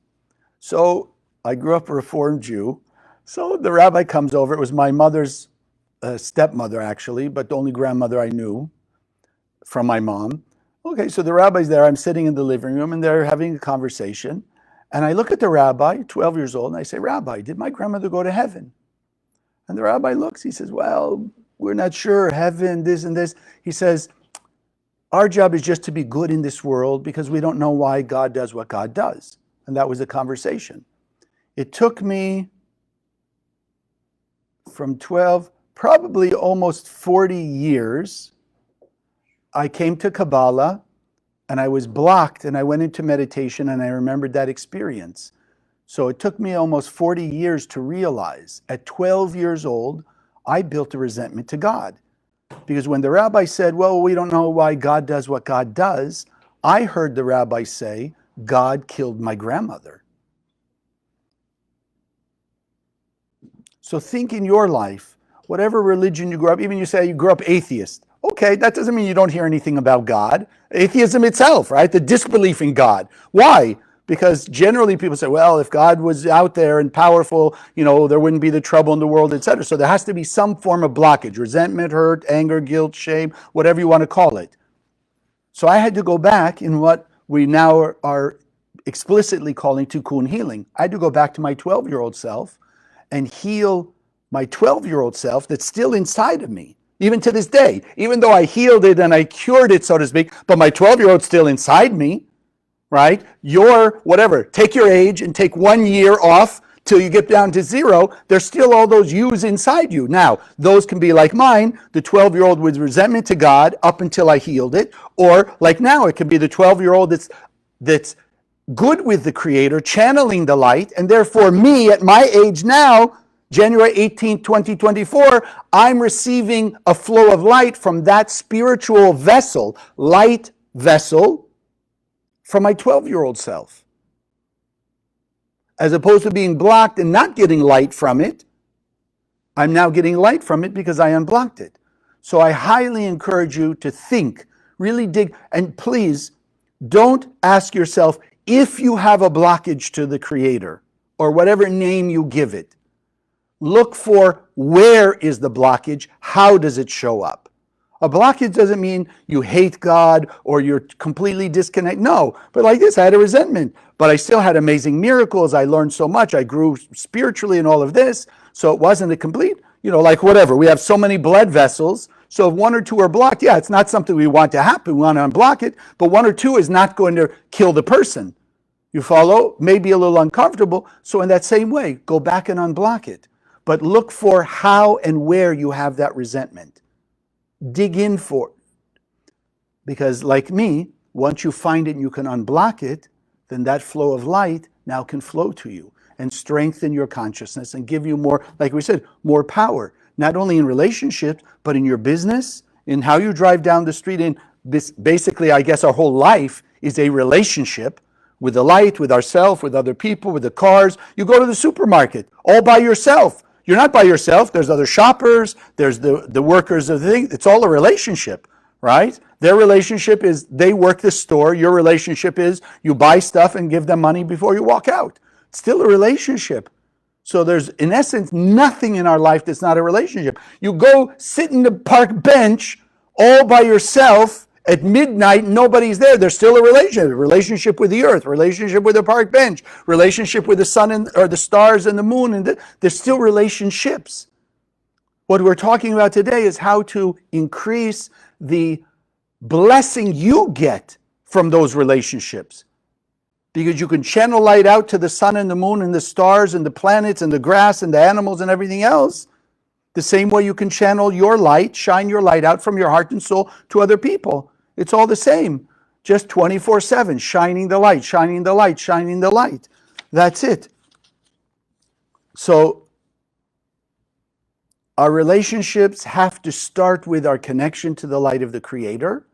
So I grew up a Reformed Jew. So the rabbi comes over. It was my mother's stepmother, actually, but the only grandmother I knew from my mom. Okay, so the rabbi's there. I'm sitting in the living room, and they're having a conversation. And I look at the rabbi, 12 years old, and I say, Rabbi, did my grandmother go to heaven? And the rabbi looks, he says, well, we're not sure, heaven, this and this. He says, our job is just to be good in this world because we don't know why God does what God does. And that was the conversation. It took me from 12, probably almost 40 years, I came to Kabbalah and I was blocked and I went into meditation and I remembered that experience. So it took me almost 40 years to realize at 12 years old, I built a resentment to God. Because when the rabbi said, well, we don't know why God does what God does, I heard the rabbi say, God killed my grandmother. So think in your life, whatever religion you grew up, even you say you grew up atheist. Okay, that doesn't mean you don't hear anything about God. Atheism itself, right? The disbelief in God. Why? Because generally people say, well, if God was out there and powerful, there wouldn't be the trouble in the world, etc. So there has to be some form of blockage, resentment, hurt, anger, guilt, shame, whatever you want to call it. So I had to go back in what we now are explicitly calling tikkun healing. I had to go back to my 12-year-old self and heal my 12-year-old self that's still inside of me, even to this day. Even though I healed it and I cured it, so to speak, but my 12-year-old's still inside me, right? Take your age and take 1 year off till you get down to 0. There's still all those yous inside you. Now, those can be like mine, the 12-year-old with resentment to God up until I healed it, or like now, it could be the 12-year-old that's good with the Creator, channeling the light, and therefore me at my age now, January 18, 2024, I'm receiving a flow of light from that spiritual vessel, light vessel, from my 12-year-old self. As opposed to being blocked and not getting light from it, I'm now getting light from it because I unblocked it. So I highly encourage you to think, really dig, and please don't ask yourself if you have a blockage to the Creator or whatever name you give it. Look for where is the blockage, how does it show up? A blockage doesn't mean you hate God or you're completely disconnected. No, but like this, I had a resentment, but I still had amazing miracles. I learned so much. I grew spiritually and all of this. So it wasn't a complete, like whatever. We have so many blood vessels. So if 1 or 2 are blocked, yeah, it's not something we want to happen. We want to unblock it, but 1 or 2 is not going to kill the person. You follow? Maybe a little uncomfortable. So in that same way, go back and unblock it. But look for how and where you have that resentment. Dig in for it. Because like me, once you find it and you can unblock it, then that flow of light now can flow to you and strengthen your consciousness and give you more, like we said, more power. Not only in relationships, but in your business, in how you drive down the street. In basically, I guess our whole life is a relationship with the light, with ourselves, with other people, with the cars. You go to the supermarket all by yourself. You're not by yourself. There's other shoppers. There's the workers of the thing. It's all a relationship, right? Their relationship is they work the store. Your relationship is you buy stuff and give them money before you walk out. It's still a relationship. So there's, in essence, nothing in our life that's not a relationship. You go sit in the park bench all by yourself at midnight, nobody's there. There's still a relationship with the earth, relationship with the park bench, relationship with the sun or the stars and the moon. And there's still relationships. What we're talking about today is how to increase the blessing you get from those relationships. Because you can channel light out to the sun and the moon and the stars and the planets and the grass and the animals and everything else. The same way you can channel your light, shine your light out from your heart and soul to other people. It's all the same. Just 24/7, shining the light, shining the light, shining the light. That's it. So our relationships have to start with our connection to the light of the Creator.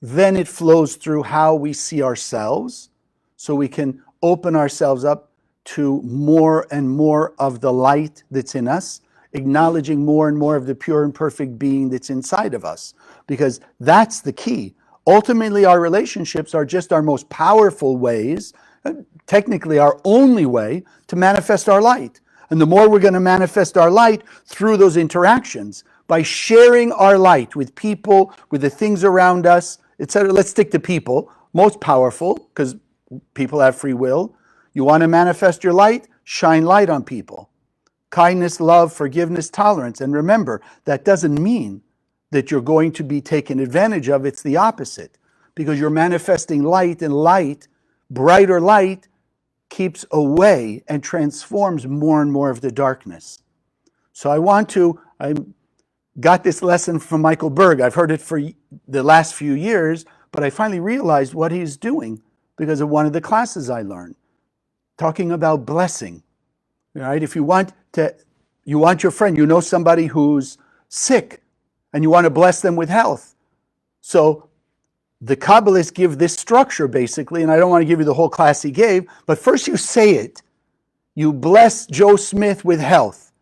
Then it flows through how we see ourselves, so we can open ourselves up to more and more of the light that's in us, acknowledging more and more of the pure and perfect being that's inside of us, because that's the key. Ultimately, our relationships are just our most powerful ways, technically our only way to manifest our light. And the more we're going to manifest our light through those interactions, by sharing our light with people, with the things around us, etc. Let's stick to people, most powerful, because people have free will. You want to manifest your light? Shine light on people. Kindness, love, forgiveness, tolerance. And remember, that doesn't mean that you're going to be taken advantage of. It's the opposite. Because you're manifesting light, and light, brighter light, keeps away and transforms more and more of the darkness. So I got this lesson from Michael Berg. I've heard it for the last few years, but I finally realized what he's doing because of one of the classes I learned, talking about blessing. Right? If you want your friend, you know somebody who's sick, and you want to bless them with health. So the Kabbalists give this structure basically, and I don't want to give you the whole class he gave, but first you say it. You bless Joe Smith with health.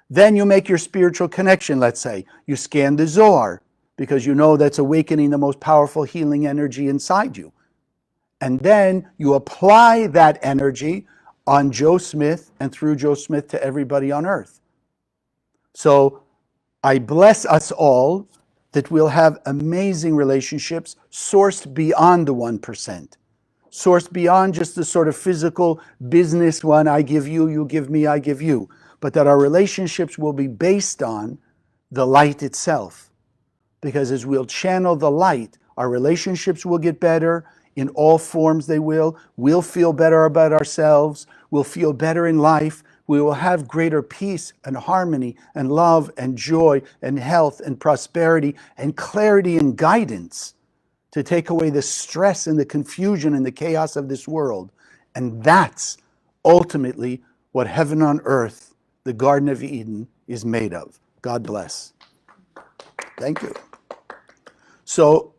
Then you make your spiritual connection, let's say. You scan the Zohar, because you know that's awakening the most powerful healing energy inside you. And then you apply that energy on Joe Smith and through Joe Smith to everybody on earth. So I bless us all that we'll have amazing relationships sourced beyond the 1%. Sourced beyond just the sort of physical business one, I give you, you give me, I give you. But that our relationships will be based on the light itself. Because as we'll channel the light, our relationships will get better. In all forms they will. We'll feel better about ourselves. We'll feel better in life. We will have greater peace and harmony and love and joy and health and prosperity and clarity and guidance to take away the stress and the confusion and the chaos of this world. And that's ultimately what heaven on earth, the Garden of Eden, is made of. God bless. Thank you. So,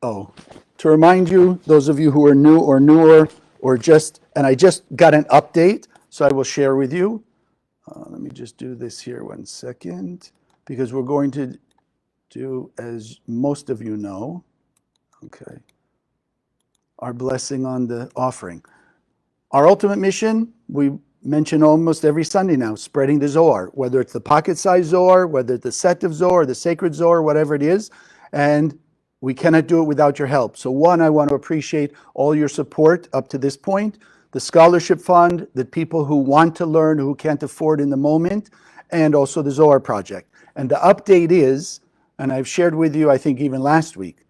to remind you, those of you who are new or newer, and I just got an update, so I will share with you. Let me just do this here 1 second, because we're going to do, as most of you know, okay, our blessing on the offering. Our ultimate mission, we mention almost every Sunday now, spreading the Zohar, whether it's the pocket-sized Zohar, whether it's the set of Zohar, the sacred Zohar, whatever it is, and we cannot do it without your help. So one, I want to appreciate all your support up to this point, the scholarship fund, the people who want to learn, who can't afford in the moment, and also the Zohar project. And the update is, and I've shared with you, I think even last week,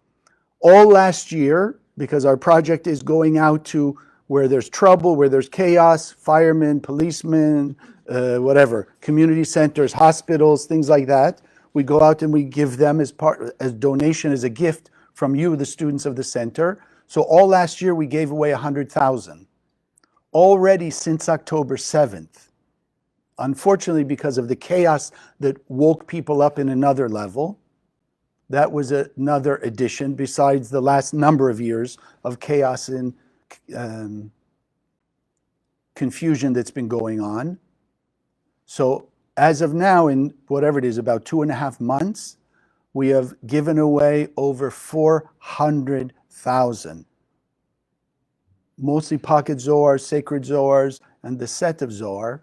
all last year, because our project is going out to where there's trouble, where there's chaos, firemen, policemen, whatever, community centers, hospitals, things like that. We go out and we give them as donation, as a gift from you, the students of the center. So all last year we gave away 100,000. Already since October 7th, unfortunately because of the chaos that woke people up in another level, that was another addition besides the last number of years of chaos and confusion that's been going on. So as of now, in whatever it is, about 2.5 months, we have given away over 400,000. Mostly pocket Zohars, sacred Zohars, and the set of Zohar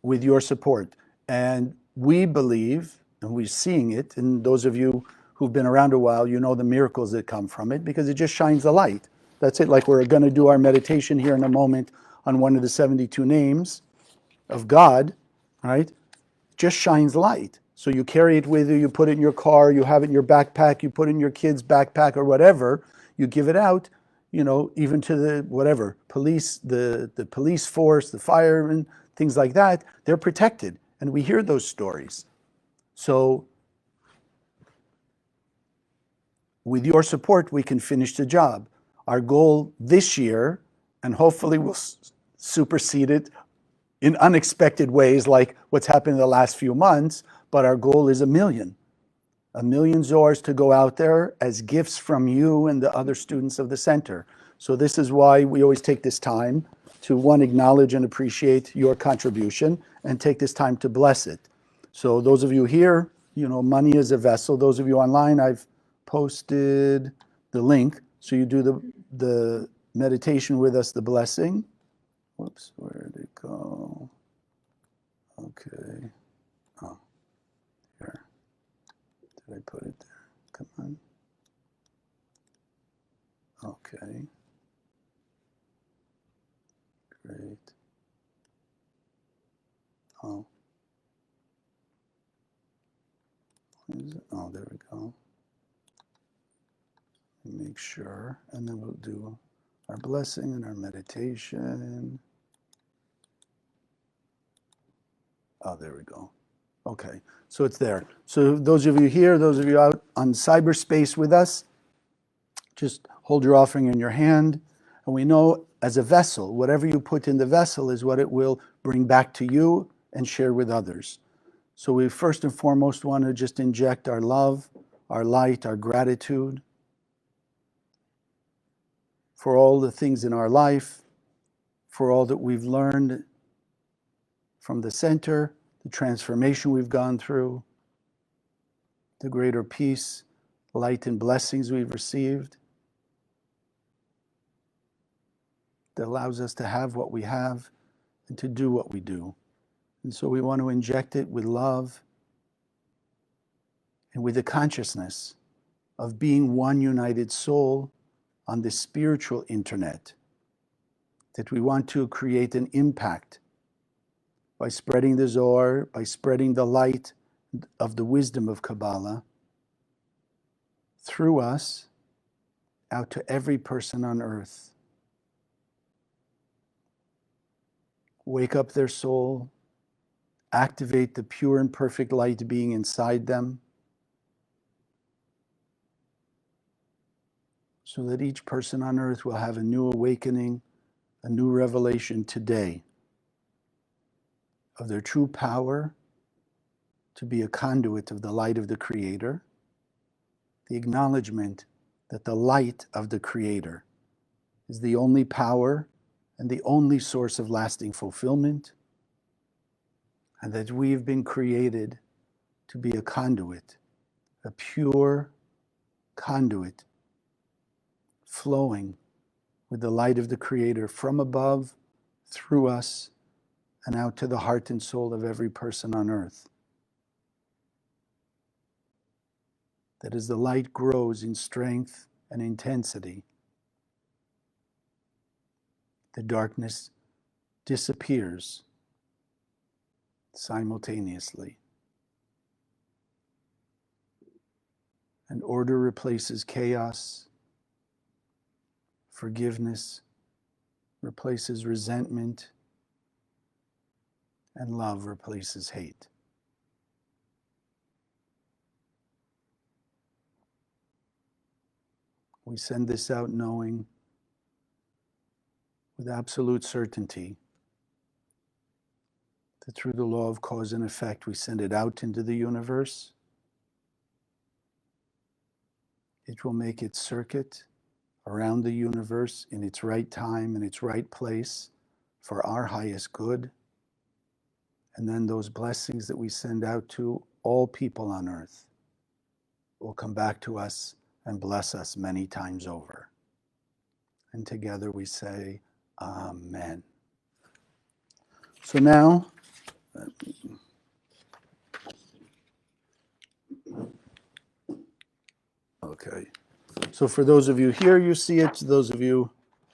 with your support. And we believe, and we're seeing it, and those of you who've been around a while, you know the miracles that come from it, because it just shines the light. That's it. Like we're going to do our meditation here in a moment on one of the 72 names of God, right? Just shines light. So you carry it with you, you put it in your car, you have it in your backpack, you put it in your kid's backpack or whatever, you give it out, you know, even to the whatever, police, the police force, the firemen, things like that, they're protected. And we hear those stories. So with your support, we can finish the job. Our goal this year, and hopefully we'll supersede it in unexpected ways like what's happened in the last few months, but our goal is 1 million. 1 million Zohars to go out there as gifts from you and the other students of the center. So this is why we always take this time to, one, acknowledge and appreciate your contribution and take this time to bless it. So those of you here, you know, money is a vessel. Those of you online, I've posted the link. So you do the meditation with us, the blessing. Whoops, where did it go? Okay. Oh, here. Did I put it there? Come on. Okay. Great. Oh. Is it? Oh, there we go. Make sure, and then we'll do our blessing and our meditation. Oh, there we go. Okay, so it's there. So those of you here, those of you out on cyberspace with us, just hold your offering in your hand. And we know as a vessel, whatever you put in the vessel is what it will bring back to you and share with others. So we first and foremost want to just inject our love, our light, our gratitude for all the things in our life, for all that we've learned from the center, the transformation we've gone through, the greater peace, light, and blessings we've received that allows us to have what we have and to do what we do. And so we want to inject it with love and with the consciousness of being one united soul on the spiritual internet, that we want to create an impact by spreading the Zohar, by spreading the light of the wisdom of Kabbalah through us out to every person on earth. Wake up their soul, activate the pure and perfect light being inside them, so that each person on earth will have a new awakening, a new revelation today of their true power to be a conduit of the light of the Creator, the acknowledgement that the light of the Creator is the only power and the only source of lasting fulfillment, and that we've been created to be a conduit, a pure conduit, flowing with the light of the Creator from above, through us, and out to the heart and soul of every person on earth. That as the light grows in strength and intensity, the darkness disappears simultaneously. And order replaces chaos. Forgiveness replaces resentment. And love replaces hate. We send this out knowing with absolute certainty that through the law of cause and effect, we send it out into the universe. It will make its circuit around the universe in its right time and its right place for our highest good. And then those blessings that we send out to all people on earth will come back to us and bless us many times over. And together we say, Amen. So now, okay. So for those of you here, you see it. Those of you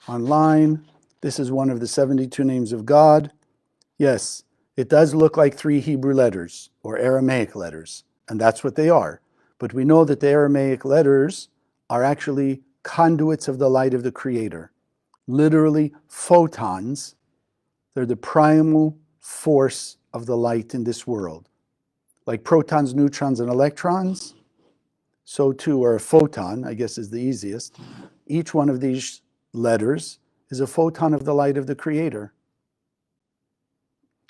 online, this is one of the 72 names of God. Yes, it does look like 3 Hebrew letters or Aramaic letters, and that's what they are. But we know that the Aramaic letters are actually conduits of the light of the Creator. Literally photons. They're the primal force of the light in this world. Like protons, neutrons, and electrons, so too are a photon, I guess is the easiest. Each one of these letters is a photon of the light of the Creator.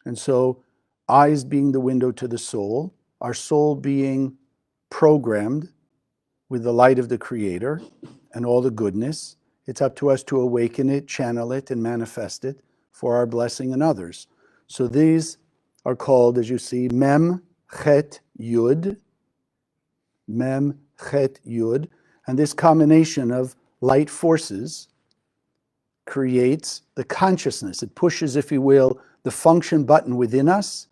And so, eyes being the window to the soul, our soul being programmed with the light of the Creator and all the goodness, it's up to us to awaken it, channel it, and manifest it for our blessing and others. So these are called, as you see, Mem, Chet, Yud. Mem, Chet, Yud. And this combination of light forces creates the consciousness. It pushes, if you will, the function button within us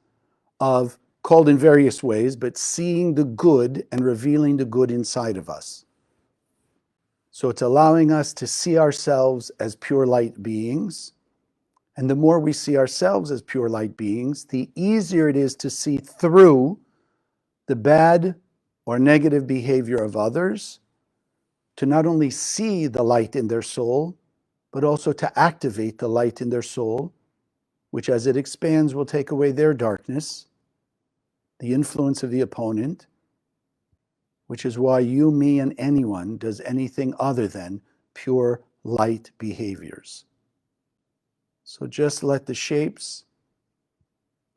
of, called in various ways, but seeing the good and revealing the good inside of us. So it's allowing us to see ourselves as pure light beings. And the more we see ourselves as pure light beings, the easier it is to see through the bad or negative behavior of others, to not only see the light in their soul, but also to activate the light in their soul, which as it expands will take away their darkness the influence of the opponent, which is why you, me, and anyone does anything other than pure light behaviors. So just let the shapes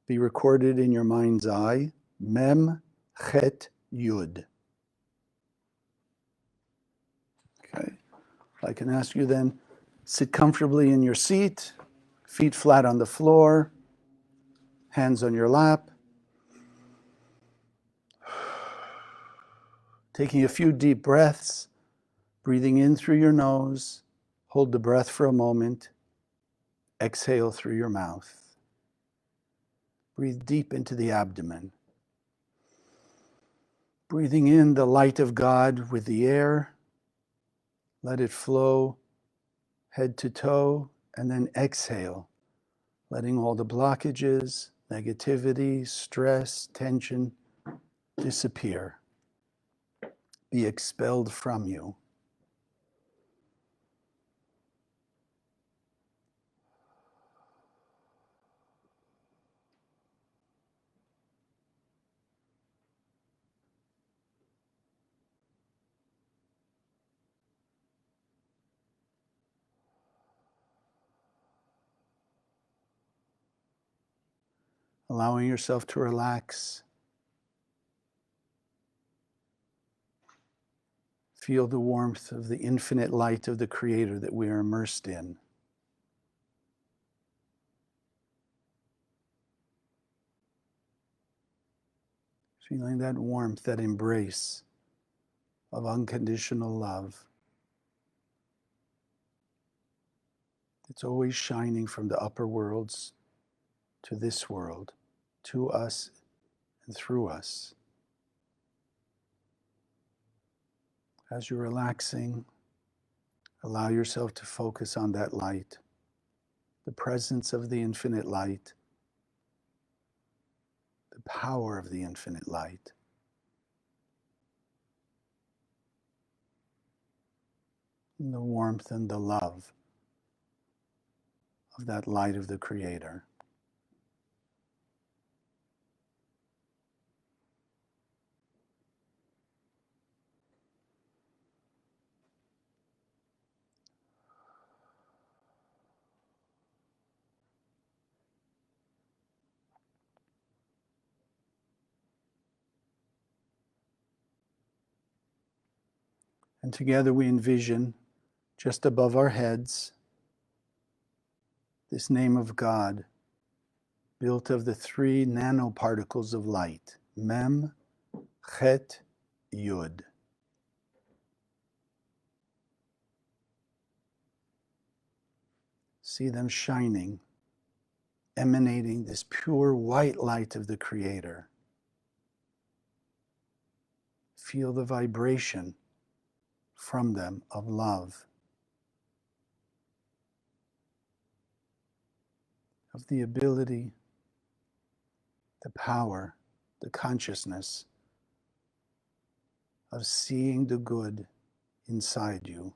be recorded in your mind's eye. Mem, Chet, Yud. Okay. I can ask you then, sit comfortably in your seat, feet flat on the floor, hands on your lap. Taking a few deep breaths, breathing in through your nose. Hold the breath for a moment. Exhale through your mouth. Breathe deep into the abdomen. Breathing in the light of God with the air. Let it flow head to toe, and then exhale, letting all the blockages, negativity, stress, tension disappear, be expelled from you. Allowing yourself to relax. Feel the warmth of the infinite light of the Creator that we are immersed in. Feeling that warmth, that embrace of unconditional love. It's always shining from the upper worlds to this world, to us and through us. As you're relaxing, allow yourself to focus on that light, the presence of the infinite light, the power of the infinite light. And the warmth and the love of that light of the Creator. And together we envision, just above our heads, this name of God, built of the 3 nanoparticles of light, Mem, Chet, Yud. See them shining, emanating this pure white light of the Creator. Feel the vibration from them of love, of the ability, the power, the consciousness of seeing the good inside you,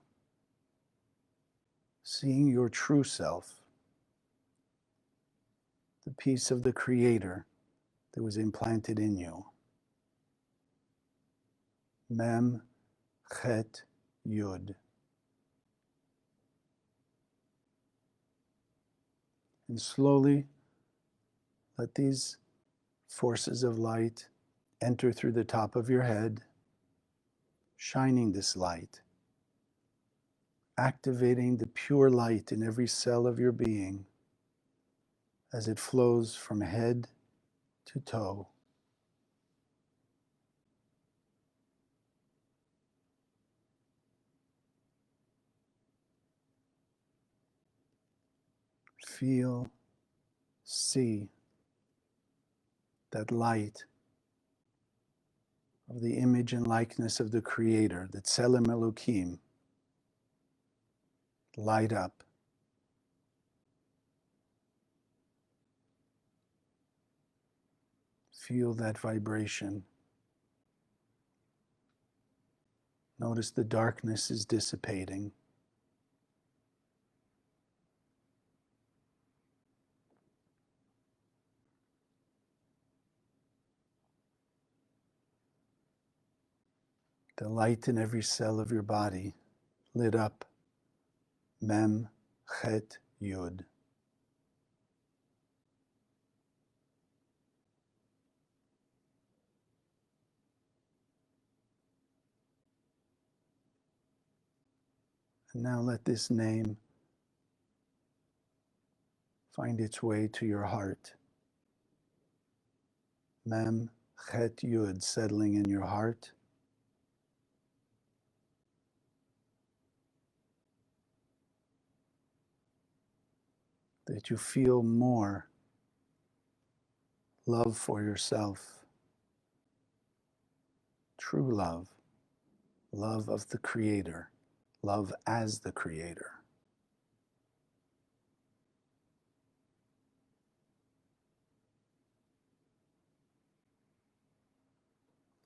seeing your true self, the piece of the Creator that was implanted in you. Mem, Chet, Yud. And slowly let these forces of light enter through the top of your head, shining this light, activating the pure light in every cell of your being as it flows from head to toe. Feel, see that light of the image and likeness of the Creator, the Tselem Elokim, light up. Feel that vibration. Notice the darkness is dissipating. The light in every cell of your body lit up. Mem, Chet, Yud. And now let this name find its way to your heart. Mem, Chet, Yud, settling in your heart. That you feel more love for yourself, true love, love of the Creator, love as the Creator.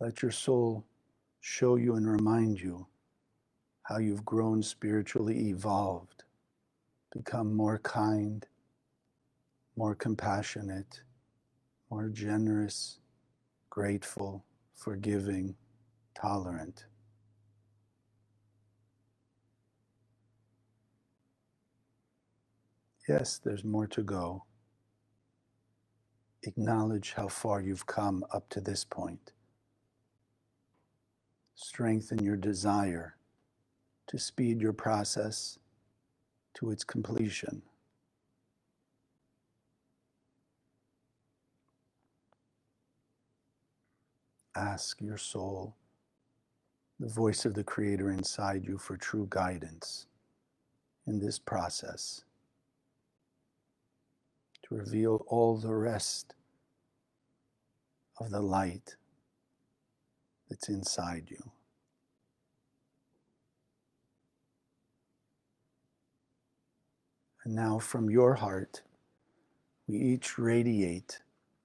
Let your soul show you and remind you how you've grown spiritually, evolved, become more kind, more compassionate, more generous, grateful, forgiving, tolerant. Yes, there's more to go. Acknowledge how far you've come up to this point. Strengthen your desire to speed your process to its completion. Ask your soul, the voice of the Creator inside you, for true guidance in this process, to reveal all the rest of the light that's inside you. And now from your heart, we each radiate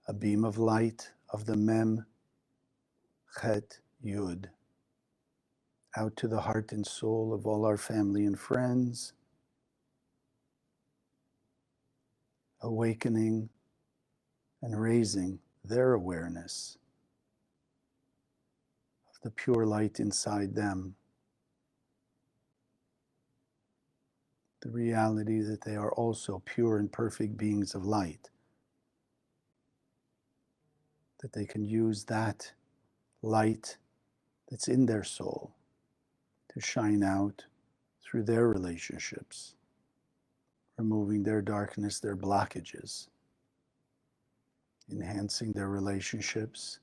a beam of light of the Mem, Chet, Yud, out to the heart and soul of all our family and friends, awakening and raising their awareness of the pure light inside them, the reality that they are also pure and perfect beings of light, that they can use that light that's in their soul to shine out through their relationships, removing their darkness, their blockages, enhancing their relationships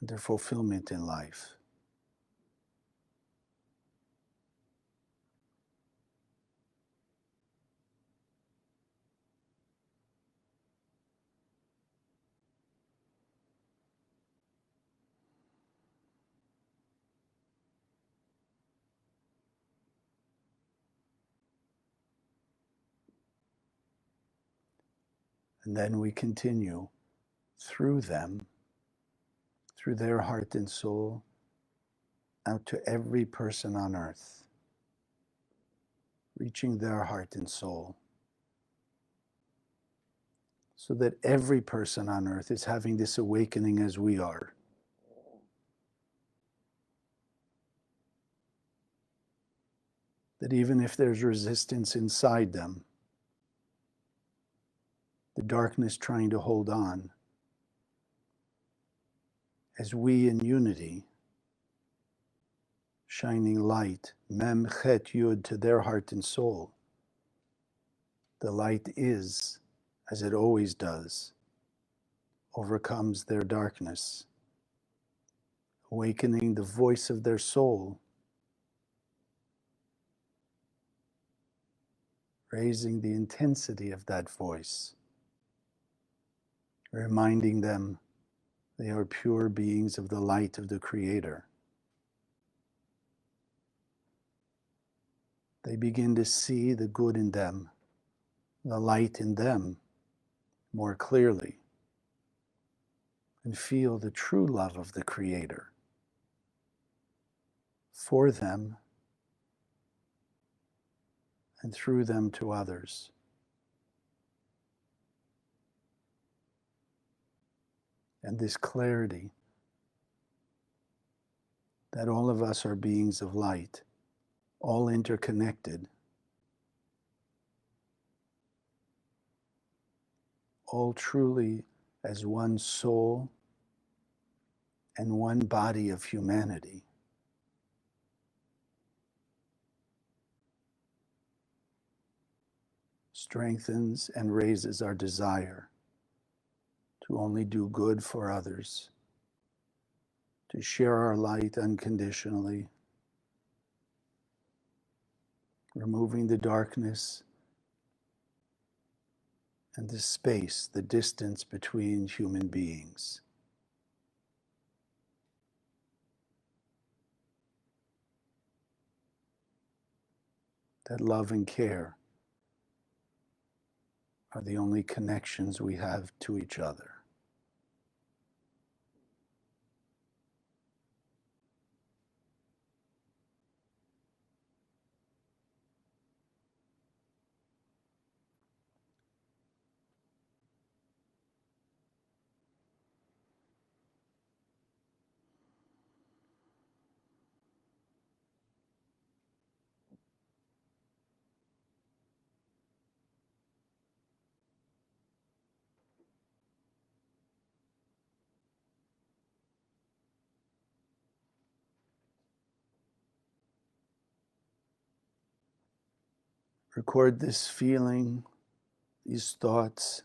and their fulfillment in life. And then we continue through them, through their heart and soul, out to every person on earth, reaching their heart and soul, so that every person on earth is having this awakening as we are. That even if there's resistance inside them, the darkness trying to hold on, as we in unity, shining light, Mem, Chet, Yud, to their heart and soul, the light is, as it always does, overcomes their darkness, awakening the voice of their soul, raising the intensity of that voice, reminding them they are pure beings of the light of the Creator. They begin to see the good in them, the light in them more clearly, and feel the true love of the Creator for them and through them to others. And this clarity that all of us are beings of light, all interconnected, all truly as one soul and one body of humanity. Strengthens and raises our desire to only do good for others, to share our light unconditionally, removing the darkness and the space, the distance between human beings. That love and care are the only connections we have to each other. Record this feeling, these thoughts,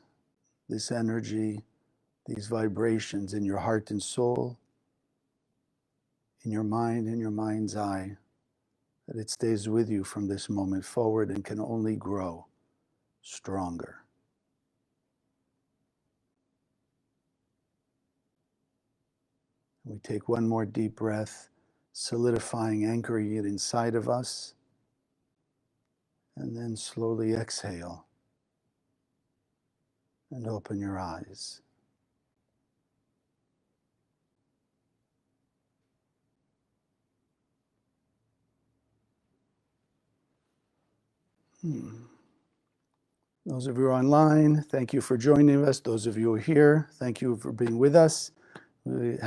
this energy, these vibrations in your heart and soul, in your mind, in your mind's eye, that it stays with you from this moment forward and can only grow stronger. We take one more deep breath, solidifying, anchoring it inside of us, and then slowly exhale and open your eyes. Those of you online, thank you for joining us. Those of you who are here, thank you for being with us. We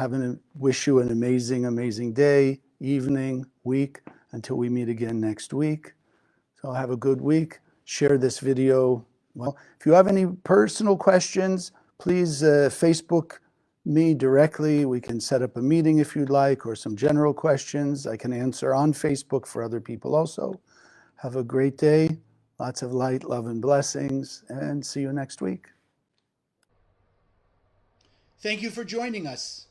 wish you an amazing, amazing day, evening, week, until we meet again next week. So have a good week. Share this video. Well, if you have any personal questions, please Facebook me directly. We can set up a meeting if you'd like, or some general questions I can answer on Facebook for other people also. Have a great day. Lots of light, love, and blessings, and see you next week. Thank you for joining us.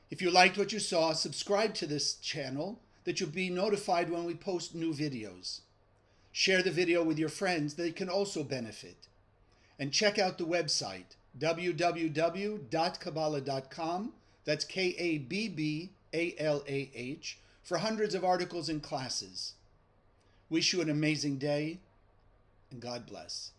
If you liked what you saw, subscribe to this channel that you'll be notified when we post new videos. Share the video with your friends, they can also benefit. And check out the website, www.kabbalah.com, that's Kabbalah, for hundreds of articles and classes. Wish you an amazing day, and God bless.